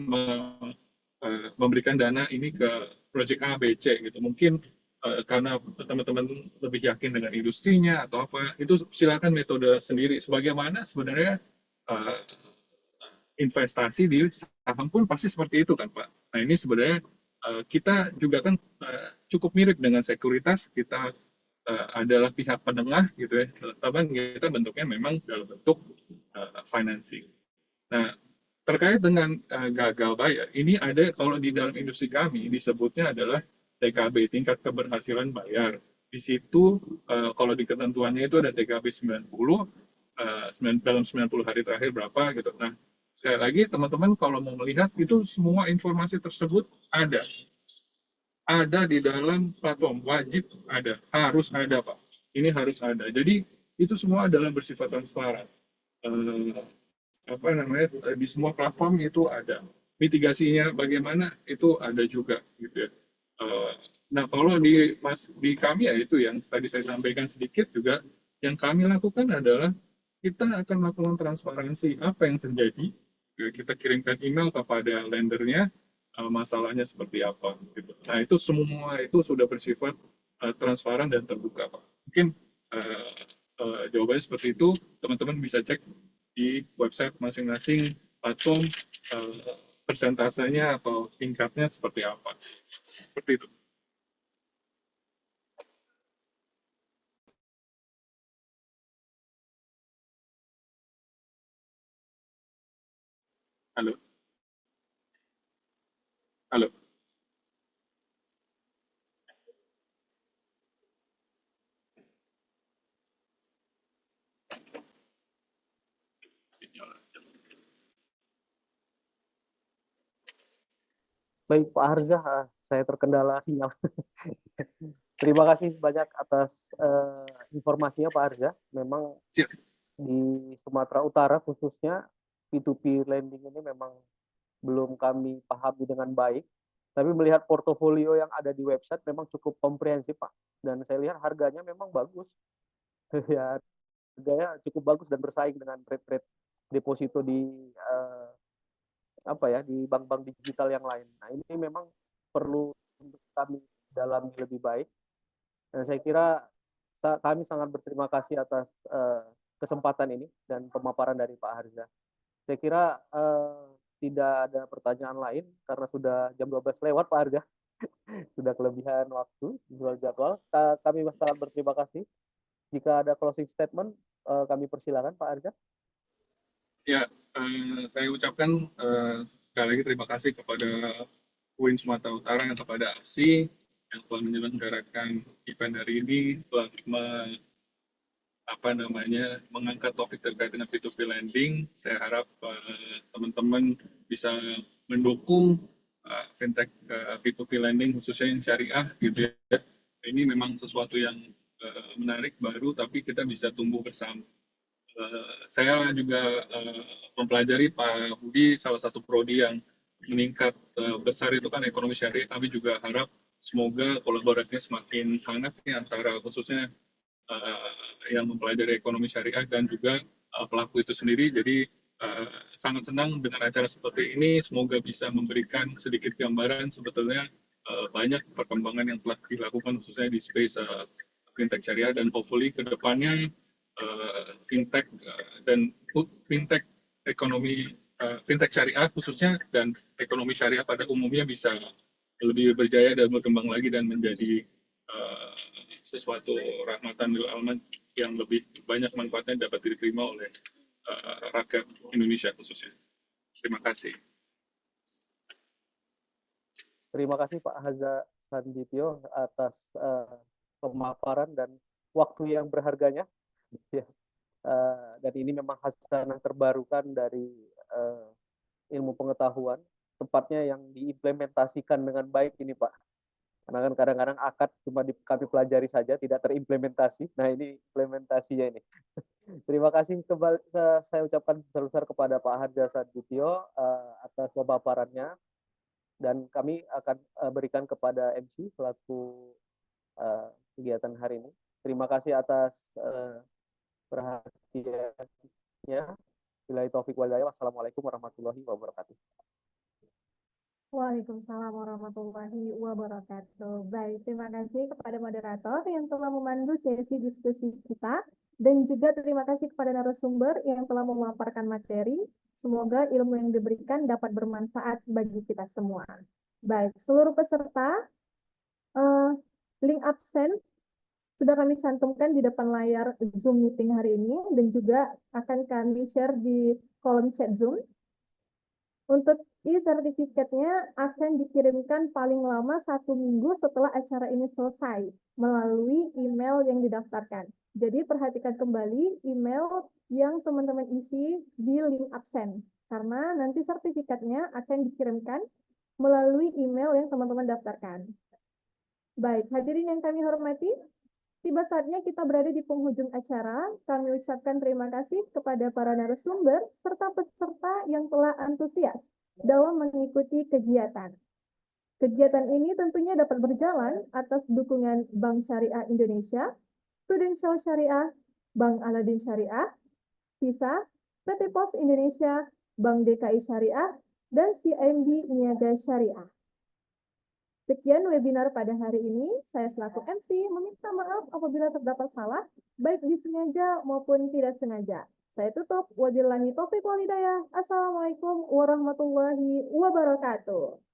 memberikan dana ini ke project A, B, C gitu. Mungkin karena teman-teman lebih yakin dengan industrinya atau apa, itu silakan metode sendiri. Sebagaimana sebenarnya investasi di saham pun pasti seperti itu kan Pak. Nah ini sebenarnya kita juga kan cukup mirip dengan sekuritas, kita adalah pihak penengah gitu ya, tapi kita bentuknya memang dalam bentuk financing. Nah terkait dengan gagal bayar, ini ada kalau di dalam industri kami disebutnya adalah TKB, tingkat keberhasilan bayar. Di situ kalau di ketentuannya itu ada TKB 90, dalam 90 hari terakhir berapa gitu. Nah, sekali lagi teman-teman kalau mau melihat itu semua informasi tersebut ada ada di dalam platform, wajib ada, harus ada Pak. Ini harus ada. Jadi itu semua adalah bersifat transparan. Eh, apa namanya di semua platform itu ada. Mitigasinya bagaimana itu ada juga gitu ya. Eh, nah kalau di kami ya itu yang tadi saya sampaikan sedikit juga, yang kami lakukan adalah kita akan melakukan transparansi apa yang terjadi. Kita kirimkan email kepada lendernya, masalahnya seperti apa gitu. Nah itu semua itu sudah bersifat transparan dan terbuka Pak. Mungkin jawabannya seperti itu, teman-teman bisa cek di website masing-masing platform persentasenya atau tingkatnya seperti apa. Seperti itu. Halo. Halo. Baik Pak Harga, saya terkendala sinyal. Terima kasih banyak atas informasinya Pak Harga. Memang Siap. di Sumatera Utara khususnya P2P lending ini memang belum kami pahami dengan baik. Tapi melihat portofolio yang ada di website memang cukup komprehensif Pak. Dan saya lihat harganya memang bagus. Ya, harganya cukup bagus dan bersaing dengan rate-rate deposito di di bank-bank digital yang lain. Nah ini memang perlu untuk kami dalami lebih baik. Dan saya kira kami sangat berterima kasih atas kesempatan ini dan pemaparan dari Pak Harza. Saya kira tidak ada pertanyaan lain karena sudah jam 12 lewat Pak Harga. Sudah kelebihan waktu, jual jadwal. Kami sangat berterima kasih. Jika ada closing statement, kami persilakan Pak Harga. Ya, saya ucapkan sekali lagi terima kasih kepada UIN Sumatera Utara dan kepada AFSI yang telah menyelenggarakan event hari ini, telah mengangkat topik terkait dengan P2P lending. Saya harap teman-teman bisa mendukung fintech P2P lending khususnya yang syariah gitu ya. Ini memang sesuatu yang menarik baru tapi kita bisa tumbuh bersama. Saya juga mempelajari Pak Budi, salah satu prodi yang meningkat besar itu kan ekonomi syariah. Kami juga harap semoga kolaborasinya semakin hangat nih antara khususnya yang mempelajari ekonomi syariah dan juga pelaku itu sendiri. Jadi sangat senang dengan acara seperti ini. Semoga bisa memberikan sedikit gambaran sebetulnya banyak perkembangan yang telah dilakukan khususnya di space fintech syariah dan hopefully ke depannya fintech dan fintech ekonomi fintech syariah khususnya dan ekonomi syariah pada umumnya bisa lebih berjaya dan berkembang lagi dan menjadi sesuatu rahmatan lil alamin yang lebih banyak manfaatnya dapat diterima oleh rakyat Indonesia khususnya. Terima kasih. Terima kasih Pak Haza Sandityo atas pemaparan dan waktu yang berharganya. Ya. Dan ini memang hasanah terbarukan dari ilmu pengetahuan, tepatnya yang diimplementasikan dengan baik ini Pak. Karena kan kadang-kadang akad cuma kami pelajari saja, tidak terimplementasi. Nah ini implementasinya ini. Terima kasih kembali saya ucapkan besar-besar kepada Pak Harja Sadityo atas pemaparannya. Dan kami akan berikan kepada MC selaku kegiatan hari ini. Terima kasih atas perhatiannya. Billahi taufiq wal hidayah. Wassalamualaikum warahmatullahi wabarakatuh. Waalaikumsalam warahmatullahi wabarakatuh. Baik, terima kasih kepada moderator yang telah memandu sesi diskusi kita dan juga terima kasih kepada narasumber yang telah memaparkan materi. Semoga ilmu yang diberikan dapat bermanfaat bagi kita semua. Baik, seluruh peserta, link absen sudah kami cantumkan di depan layar Zoom meeting hari ini dan juga akan kami share di kolom chat Zoom. Untuk e-sertifikatnya akan dikirimkan paling lama 1 minggu setelah acara ini selesai melalui email yang didaftarkan. Jadi perhatikan kembali email yang teman-teman isi di link absen karena nanti sertifikatnya akan dikirimkan melalui email yang teman-teman daftarkan. Baik, hadirin yang kami hormati, tiba saatnya kita berada di penghujung acara. Kami ucapkan terima kasih kepada para narasumber serta peserta yang telah antusias dalam mengikuti kegiatan. Kegiatan ini tentunya dapat berjalan atas dukungan Bank Syariah Indonesia, Prudential Syariah, Bank Aladin Syariah, Visa, PT Pos Indonesia, Bank DKI Syariah, dan CIMB Niaga Syariah. Sekian webinar pada hari ini. Saya selaku MC meminta maaf apabila terdapat salah, baik disengaja maupun tidak sengaja. Saya tutup. Wabillahi taufiq wal hidayah. Assalamualaikum warahmatullahi wabarakatuh.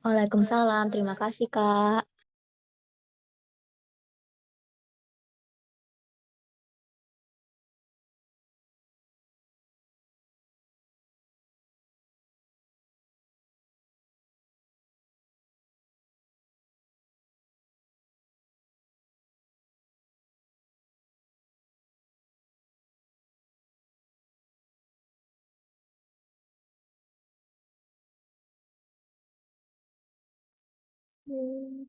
Waalaikumsalam. Terima kasih, Kak.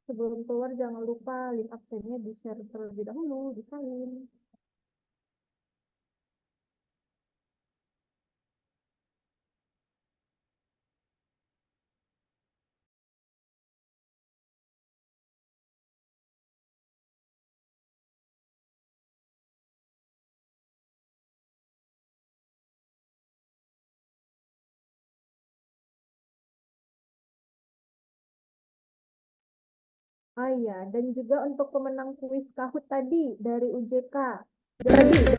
Sebelum keluar jangan lupa link absennya di-share terlebih dahulu, disalin. Ah iya, dan juga untuk pemenang kuis Kahoot tadi dari UJK. Jadi,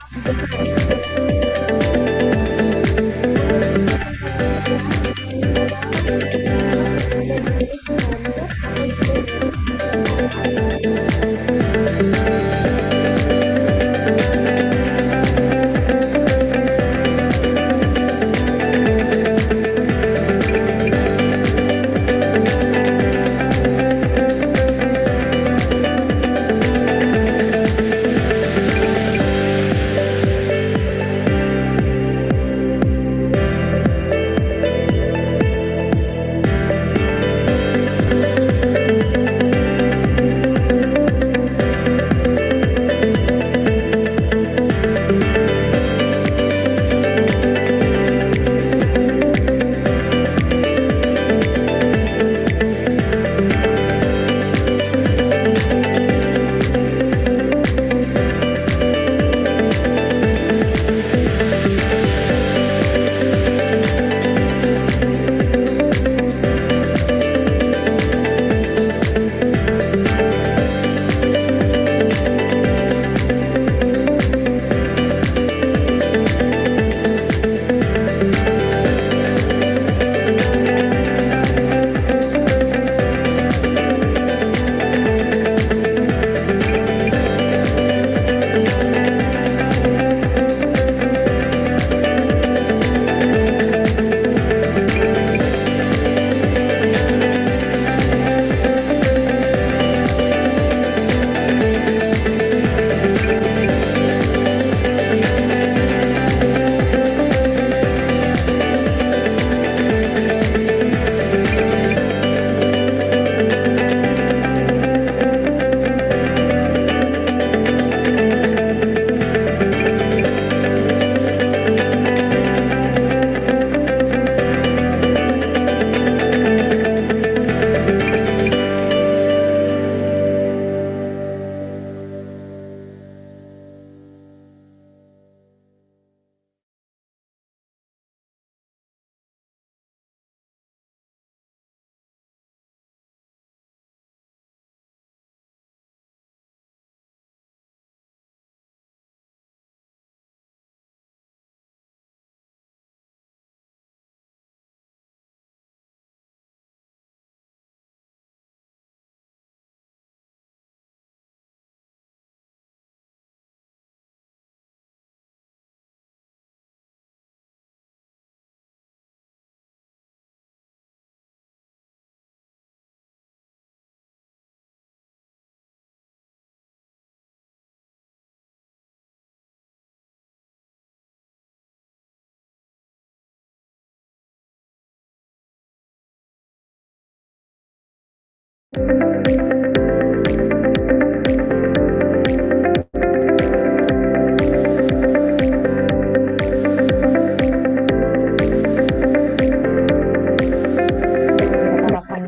Rekan-rekan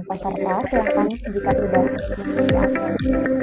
peserta, silakan jika sudah mengisi absen.